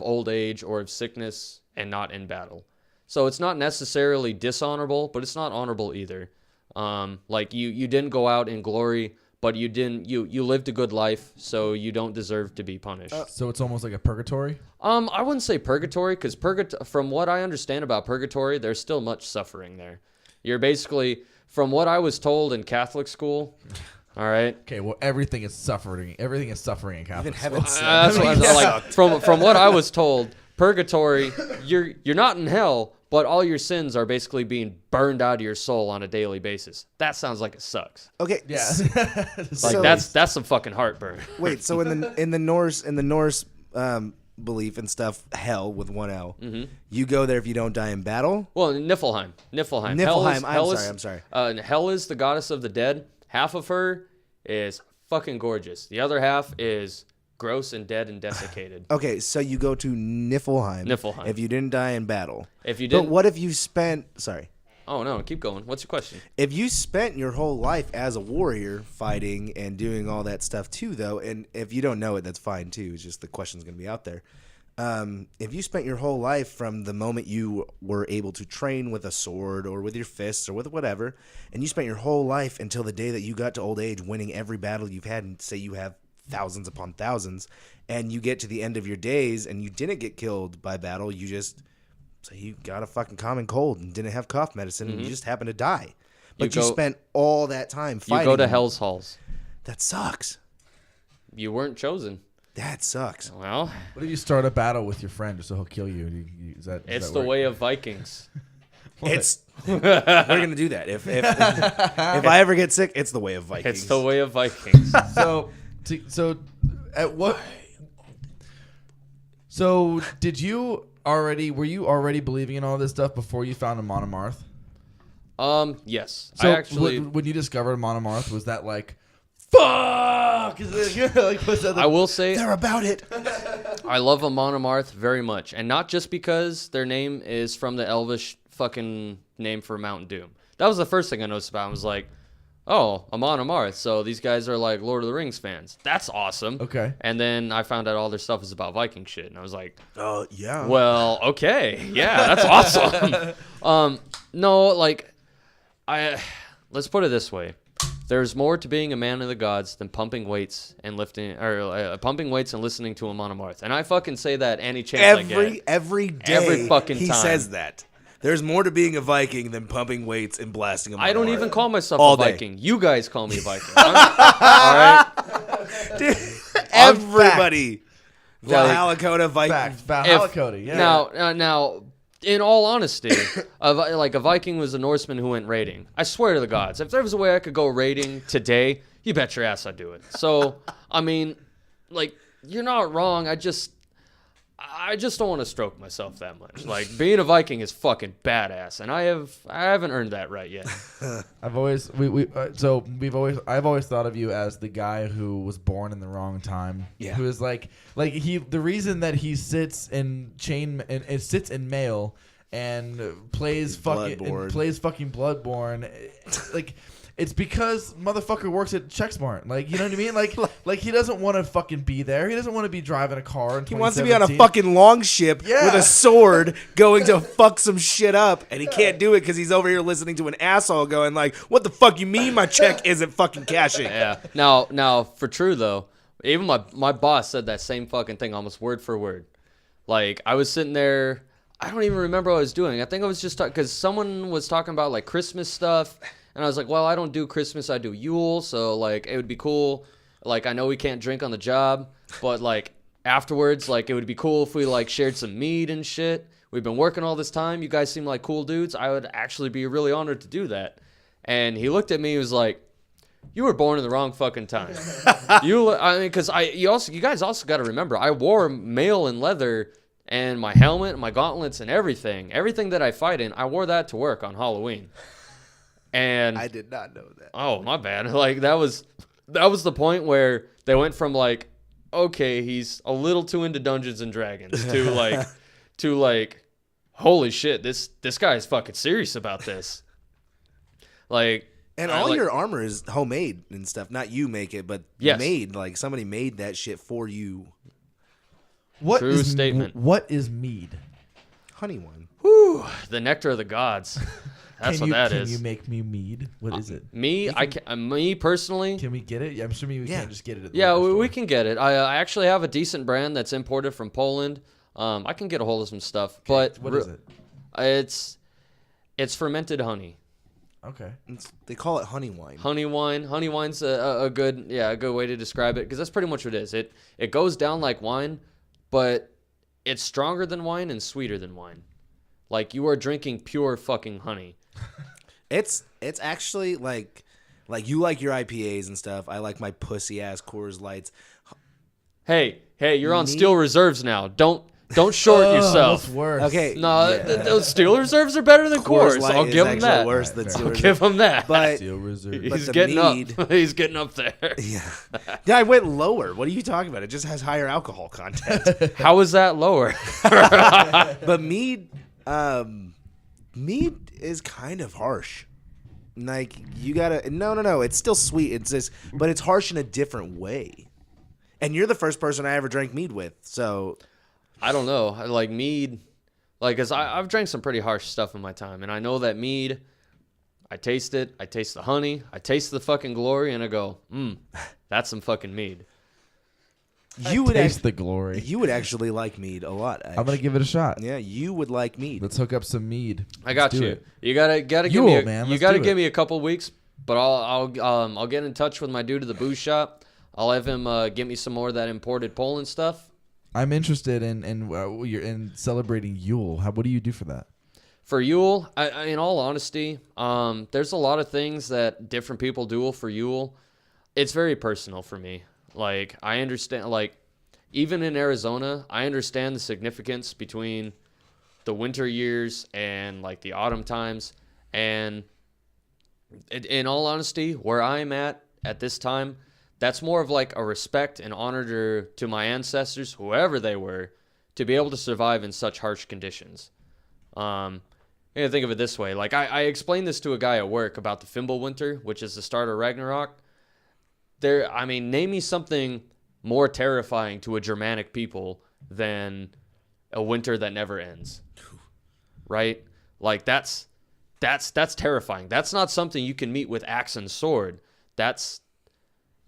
old age or of sickness and not in battle. So it's not necessarily dishonorable, but it's not honorable either. Like you didn't go out in glory, but you lived a good life, so you don't deserve to be punished. So it's almost like a purgatory? I wouldn't say purgatory, because from what I understand about purgatory, there's still much suffering there. You're basically, from what I was told in Catholic school, all right. Okay, well, everything is suffering. Everything is suffering in Catholic school. That's what like from what I was told, purgatory, you're not in hell, but all your sins are basically being burned out of your soul on a daily basis. That sounds like it sucks. Okay. Yeah. Like, So- that's some fucking heartburn. Wait, so in the Norse belief and stuff, hell with 1 L. Mm-hmm. You go there if you don't die in battle. Well, Niflheim. I'm sorry. Hell is the goddess of the dead. Half of her is fucking gorgeous. The other half is gross and dead and desiccated. Okay, so you go to Niflheim. Niflheim. If you didn't die in battle. If you didn't. But what if you spent? Sorry. Oh no, keep going. What's your question? If you spent your whole life as a warrior fighting and doing all that stuff too, though, and if you don't know it, that's fine too. It's just the question's gonna be out there. if you spent your whole life from the moment you were able to train with a sword or with your fists or with whatever, and you spent your whole life until the day that you got to old age winning every battle you've had, and say you have thousands upon thousands, and you get to the end of your days and you didn't get killed by battle, you just say you got a fucking common cold and didn't have cough medicine and you just happened to die. But you spent all that time fighting. You go to Hell's Halls. That sucks. You weren't chosen. That sucks. Well, What if you start a battle with your friend just so he'll kill you? it's the way of Vikings. It's we're gonna do that. If I ever get sick, it's the way of Vikings. It's the way of Vikings. So at what? So were you already believing in all this stuff before you found a Monomarth? Yes. So I actually. when you discovered Monomarth, was that like, fuck? I will say They're about it. I love a Monomarth very much, and not just because their name is from the Elvish fucking name for Mount Doom. That was the first thing I noticed about. I was like, oh, a Monomarth. So these guys are like Lord of the Rings fans. That's awesome. Okay. And then I found out all their stuff is about Viking shit, and I was like, Oh yeah. well, okay, yeah, that's awesome. No, like, let's put it this way. There's more to being a man of the gods than pumping weights and listening to a Monomarth. And I fucking say that any chance I get. Every day. Every fucking he time. says that. There's more to being a Viking than pumping weights and blasting a Monomarth. I don't even call myself All a day. Viking. You guys call me a Viking. All right? Dude, everybody. Like, Valhalla Coda Viking. Fact. Valhalla Cody. Yeah. Now, in all honesty, a Viking was a Norseman who went raiding. I swear to the gods, if there was a way I could go raiding today, you bet your ass I'd do it. So, I mean, like, you're not wrong. I just don't want to stroke myself that much. Like, being a Viking is fucking badass, and I haven't earned that right yet. I've always thought of you as the guy who was born in the wrong time. Yeah. Who is the reason that he sits in sits in mail and plays fucking Bloodborne, like. It's because motherfucker works at Checksmart. Like, you know what I mean? Like he doesn't want to fucking be there. He doesn't want to be driving a car in 2017. He wants to be on a fucking long ship with a sword going to fuck some shit up, and he can't do it because he's over here listening to an asshole going like, what the fuck you mean my check isn't fucking cashing? Yeah. Now, for true, though, even my boss said that same fucking thing almost word for word. Like, I was sitting there, I don't even remember what I was doing. I think I was just because someone was talking about, like, Christmas stuff. And I was like, well, I don't do Christmas, I do Yule, so, like, it would be cool. Like, I know we can't drink on the job, but, like, afterwards, like, it would be cool if we, like, shared some mead and shit. We've been working all this time. You guys seem like cool dudes. I would actually be really honored to do that. And he looked at me, he was like, you were born in the wrong fucking time. Because you guys also got to remember, I wore mail and leather and my helmet and my gauntlets and everything. Everything that I fight in, I wore that to work on Halloween. And I did not know that. Oh, my bad. Like, that was the point where they went from, like, okay, he's a little too into Dungeons and Dragons to like holy shit, this guy is fucking serious about this. Like, and all your armor is homemade and stuff. Not you make it, but made. Like, somebody made that shit for you. True statement. What is mead? Honey wine. Whew, the nectar of the gods. That's what that is. Can you make me mead? What is it? Me personally. Can we get it? Yeah, I'm assuming we can't just get it at the Yeah, liquor store. we can get it. I actually have a decent brand that's imported from Poland. I can get a hold of some stuff. Okay, But what is it? It's fermented honey. Okay. They call it honey wine. Honey wine. Honey wine's a good way to describe it because that's pretty much what it is. It goes down like wine, but it's stronger than wine and sweeter than wine. Like, you are drinking pure fucking honey. It's actually like you like your IPAs and stuff. I like my pussy ass Coors Lights. Hey, you're on Steel Reserves now. Don't short yourself. What's worse? Okay. No, those Steel Reserves are better than Coors. I'll give him that. Worse than Steel I'll Reserve. give him that. But Steel Reserve. he's the getting mead- up. He's getting up there. yeah, I went lower. What are you talking about? It just has higher alcohol content. How is that lower? But mead is kind of harsh. Like, you gotta no. It's still sweet. It's just, but it's harsh in a different way. And you're the first person I ever drank mead with. So I don't know. I like mead, like, cause I've drank some pretty harsh stuff in my time, and I know that mead. I taste it. I taste the honey. I taste the fucking glory, and I go, that's some fucking mead. You would taste the glory. You would actually like mead a lot. Actually. I'm gonna give it a shot. Yeah, you would like mead. Let's hook up some mead. I got you. It. You gotta give Yule, me a, man. you Let's gotta do give it. me a couple weeks, but I'll get in touch with my dude at the booze shop. I'll have him get me some more of that imported Poland stuff. I'm interested in celebrating Yule. What do you do for that? For Yule, I, in all honesty, there's a lot of things that different people do for Yule. It's very personal for me. Like, I understand, like, even in Arizona, I understand the significance between the winter years and, like, the autumn times. And in all honesty, where I'm at this time, that's more of like a respect and honor to my ancestors, whoever they were, to be able to survive in such harsh conditions. You think of it this way. Like, I explained this to a guy at work about the Fimbulwinter, which is the start of Ragnarok. Name me something more terrifying to a Germanic people than a winter that never ends. Right? Like, that's terrifying. That's not something you can meet with axe and sword. That's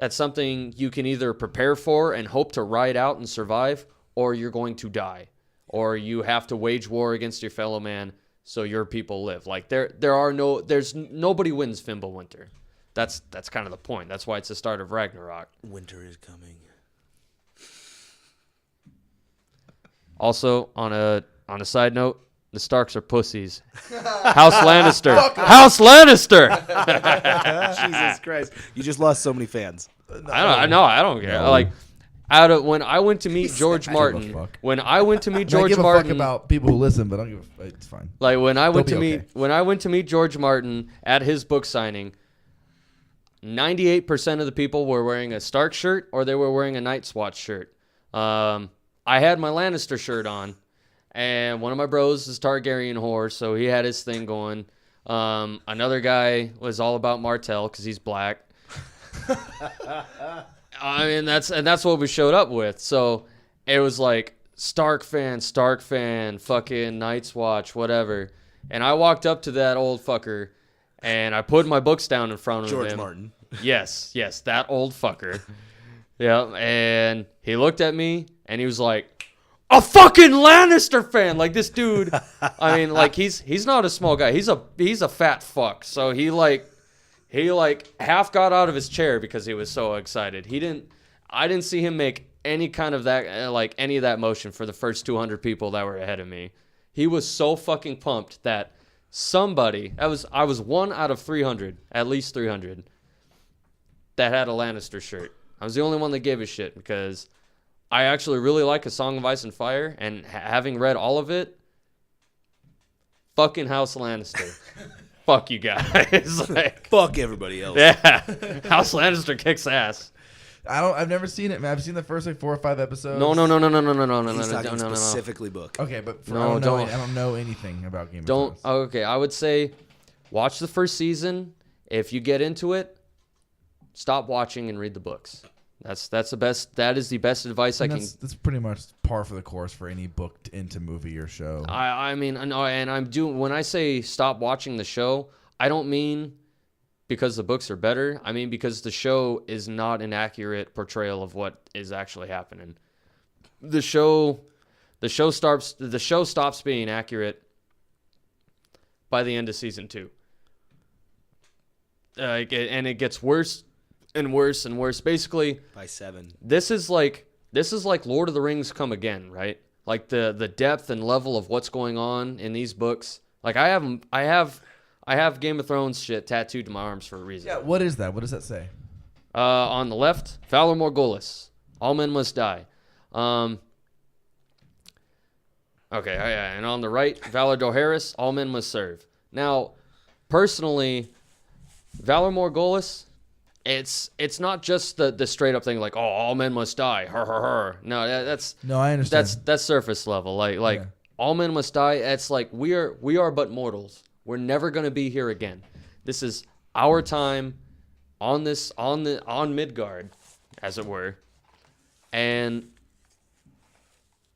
something you can either prepare for and hope to ride out and survive, or you're going to die. Or you have to wage war against your fellow man so your people live. Like, there's nobody wins Fimbulwinter. That's kind of the point. That's why it's the start of Ragnarok. Winter is coming. Also, on a side note, the Starks are pussies. House Lannister. House Lannister. Jesus Christ! You just lost so many fans. I don't care. No. Like, when I went to meet George Martin, I give a fuck about people who listen, but I don't give a. It's fine. Like, when I went okay. to meet George Martin at his book signing, 98% of the people were wearing a Stark shirt or they were wearing a Night's Watch shirt. I had my Lannister shirt on, and one of my bros is Targaryen whore, so he had his thing going. Another guy was all about Martell because he's black. I mean, that's what we showed up with. So it was like Stark fan, fucking Night's Watch, whatever. And I walked up to that old fucker, and I put my books down in front of him. George Martin. Yes, that old fucker. Yeah, and he looked at me, and he was like, "A fucking Lannister fan!" Like, this dude. I mean, like, he's not a small guy. He's a fat fuck. So he half got out of his chair because he was so excited. I didn't see him make any kind of that, like, any of that motion for the first 200 people that were ahead of me. He was so fucking pumped that I was one out of 300, at least 300, that had a Lannister shirt. I was the only one that gave a shit because I actually really like A Song of Ice and Fire, and having read all of it, fucking House Lannister. Fuck you guys. Like, fuck everybody else. Yeah. House Lannister kicks ass. I've never seen it, man. I've seen the first like 4 or 5 episodes. No. He's talking specifically book. Okay, but No, I don't know anything about Game of Thrones. Okay, I would say watch the first season. If you get into it, stop watching and read the books. That's the best. That is the best advice I can. That's pretty much par for the course for any booked into movie or show. I mean, and I'm doing, when I say stop watching the show, I don't mean because the books are better. I mean because the show is not an accurate portrayal of what is actually happening. The show stops being accurate by the end of season 2. And it gets worse and worse and worse. Basically, by 7. This is like Lord of the Rings come again, right? Like the depth and level of what's going on in these books. Like, I have Game of Thrones shit tattooed to my arms for a reason. Yeah, what is that? What does that say? On the left, Valar Morghulis, all men must die. Okay, and on the right, Valar Dohaeris, all men must serve. Now, personally, Valar Morghulis, it's not just the straight up thing like, oh, all men must die. No, I understand. That's surface level. Like yeah. All men must die. It's like we are but mortals. We're never gonna be here again. This is our time on Midgard, as it were, and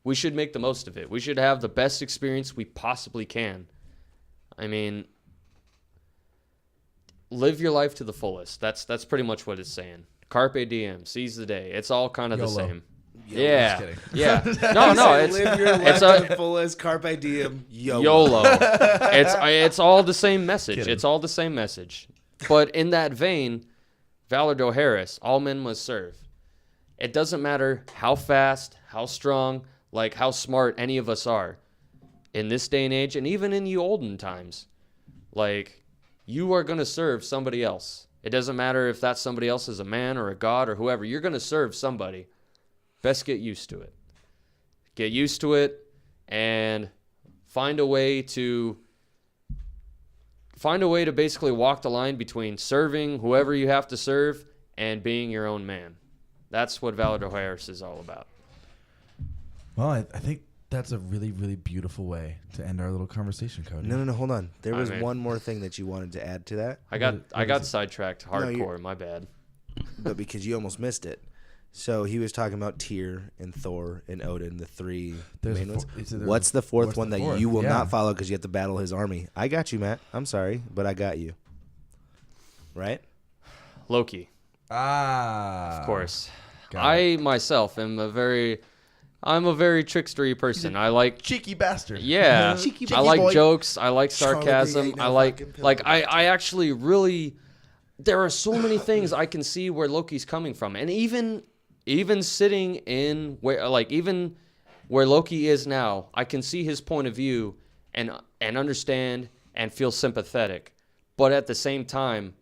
we should make the most of it. We should have the best experience we possibly can. I mean, live your life to the fullest. That's pretty much what it's saying. Carpe diem, seize the day. It's all kind of YOLO. the same. Just Yeah. kidding. No, it's live your life to the fullest, carpe diem, YOLO. It's all the same message. Kidding. It's all the same message. But in that vein, Valar Harris, all men must serve. It doesn't matter how fast, how strong, like how smart any of us are in this day and age, and even in the olden times. Like, you are going to serve somebody else. It doesn't matter if that somebody else is a man or a god or whoever. You're going to serve somebody. Best get used to it. Get used to it and find a way to basically walk the line between serving whoever you have to serve and being your own man. That's what Valar Harris is all about. Well, I think that's a really, really beautiful way to end our little conversation, Cody. No, hold on. There was man. one more thing that you wanted to add to that, I got sidetracked hardcore. My bad. but because you almost missed it. So he was talking about Tyr and Thor and Odin, the three main ones. What's the fourth one that you will not follow because you have to battle his army? I got you, Matt. I'm sorry, but I got you. Right? Loki. Of course. I myself am a very trickstery person. I like cheeky bastard. Yeah. Cheeky I like boy. jokes. I like sarcasm. Charlie I like I actually really there are so many things I can see where Loki's coming from. And even sitting in where Loki is now, I can see his point of view and understand and feel sympathetic. But at the same time,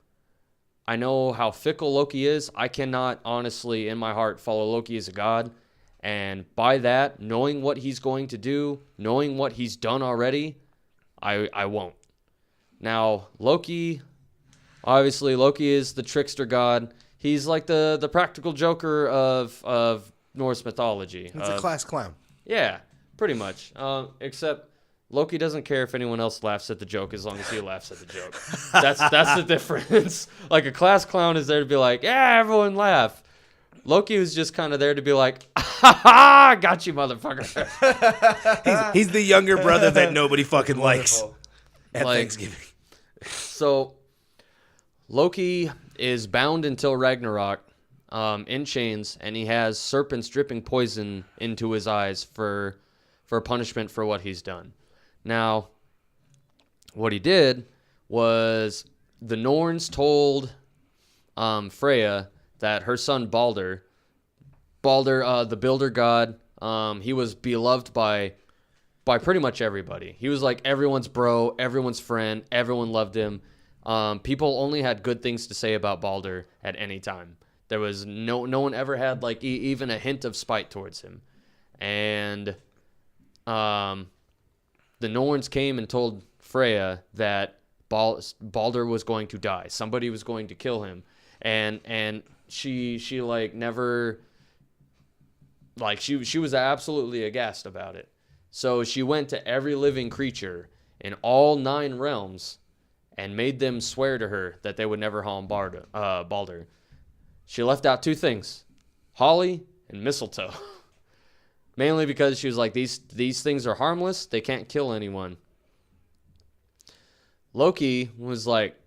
I know how fickle Loki is. I cannot honestly, in my heart, follow Loki as a god. And by that, knowing what he's going to do, knowing what he's done already, I won't. Now, Loki, obviously, Loki is the trickster god. He's like the practical joker of Norse mythology. He's a class clown. Yeah, pretty much. Except Loki doesn't care if anyone else laughs at the joke as long as he laughs at the joke. That's the difference. Like a class clown is there to be like, yeah, everyone laugh. Loki was just kind of there to be like, ha ha, got you, motherfucker. He's the younger brother that nobody fucking likes at Thanksgiving. So Loki is bound until Ragnarok in chains, and he has serpents dripping poison into his eyes for punishment for what he's done. Now, what he did was the Norns told Freya that her son Balder, the builder god, he was beloved by pretty much everybody. He was like everyone's bro, everyone's friend, everyone loved him. People only had good things to say about Balder at any time. There was no one ever had like even a hint of spite towards him. And the Norns came and told Freya that Balder was going to die. Somebody was going to kill him. And she like never, like she was absolutely aghast about it. So she went to every living creature in all 9 realms and made them swear to her that they would never harm Balder. She left out 2 things, holly and mistletoe. Mainly because she was like, these things are harmless. They can't kill anyone. Loki was like,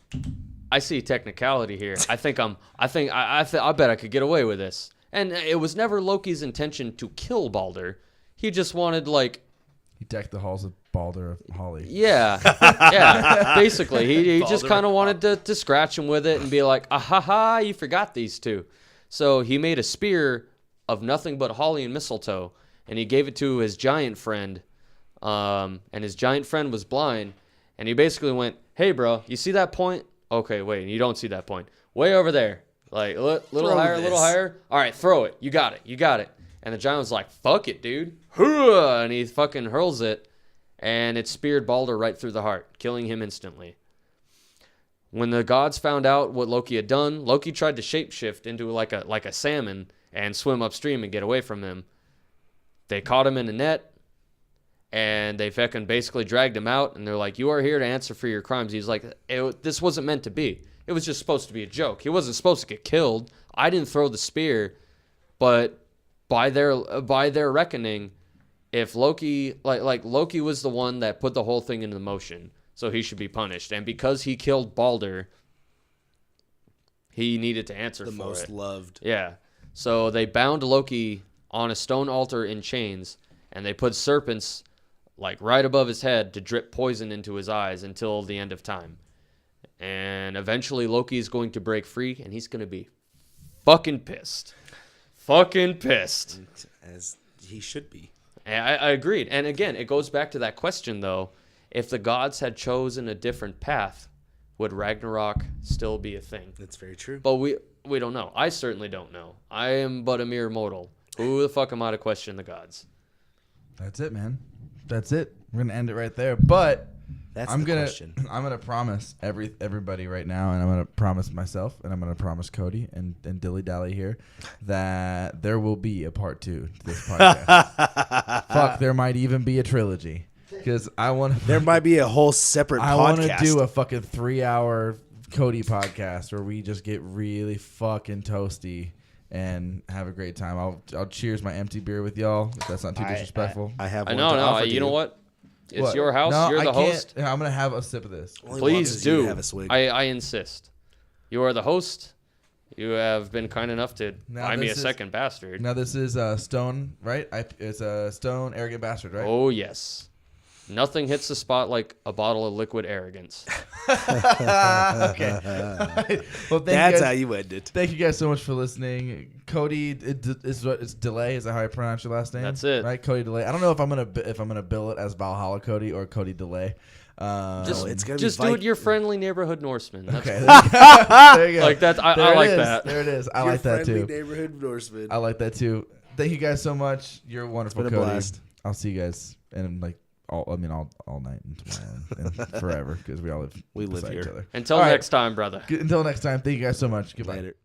I see technicality here. I bet I could get away with this. And it was never Loki's intention to kill Balder. He just wanted like, he decked the halls of Balder of Holly. yeah, yeah. Basically, he just kind of wanted to scratch him with it and be like, ah ha ha, you forgot these 2. So he made a spear of nothing but holly and mistletoe, and he gave it to his giant friend. And his giant friend was blind, and he basically went, "Hey, bro, you see that point? Okay, wait, you don't see that point. Way over there, like little higher. All right, throw it. You got it. And the giant was like, "Fuck it, dude!" And he fucking hurls it. And it speared Balder right through the heart, killing him instantly. When the gods found out what Loki had done, Loki tried to shapeshift into like a salmon and swim upstream and get away from him. They caught him in a net, and they fucking basically dragged him out, and they're like, "You are here to answer for your crimes." He's like, "This wasn't meant to be. It was just supposed to be a joke. He wasn't supposed to get killed. I didn't throw the spear, but by their reckoning, if Loki, like Loki was the one that put the whole thing into motion, so he should be punished. And because he killed Balder, he needed to answer The for most it. loved. Yeah. So they bound Loki on a stone altar in chains, and they put serpents like right above his head to drip poison into his eyes until the end of time. And eventually Loki is going to break free, and he's going to be fucking pissed. Fucking pissed. As he should be. And I agreed. And again, it goes back to that question, though. If the gods had chosen a different path, would Ragnarok still be a thing? That's very true. But we don't know. I certainly don't know. I am but a mere mortal. Who the fuck am I to question the gods? That's it, man. That's it. We're gonna end it right there. But That's I'm the gonna question. I'm gonna promise everybody right now, and I'm gonna promise myself, and I'm gonna promise Cody and Dilly Dally here that there will be a part 2 to this podcast. Fuck, there might even be a trilogy because I want. There might be a whole separate I podcast. want to do a fucking 3-hour Cody podcast where we just get really fucking toasty and have a great time. I'll cheers my empty beer with y'all if that's not too disrespectful. I have I one know, to no. offer to You know what? It's What? your house. No, You're the I can't. host. I'm gonna have a sip of this. Only Please wants you to do. have a swig. I insist. You are the host. You have been kind enough to Now buy me a this is- second bastard. Now this is Stone, right? It's a Stone Arrogant Bastard, right? Oh, yes. Nothing hits the spot like a bottle of liquid arrogance. Okay. Well, thank That's you guys. how you end it. Thank you guys so much for listening. Cody, it's Delay. Is that how I pronounce your last name? That's it. Right, Cody Delay. I don't know if I'm gonna bill it as Valhalla Cody or Cody Delay. Just, it's gonna be just do it your friendly neighborhood Norseman. That's Okay. cool. There you go. Like that. I There it like is. that. There it is. I Your like that friendly too. neighborhood Norseman. I like that too. Thank you guys so much. You're wonderful, It's been a Cody. blast. I'll see you guys in like all night and tomorrow and forever because we all live We live beside here. each other. Until All right. next time, brother. Until next time. Thank you guys so much. Goodbye. Later.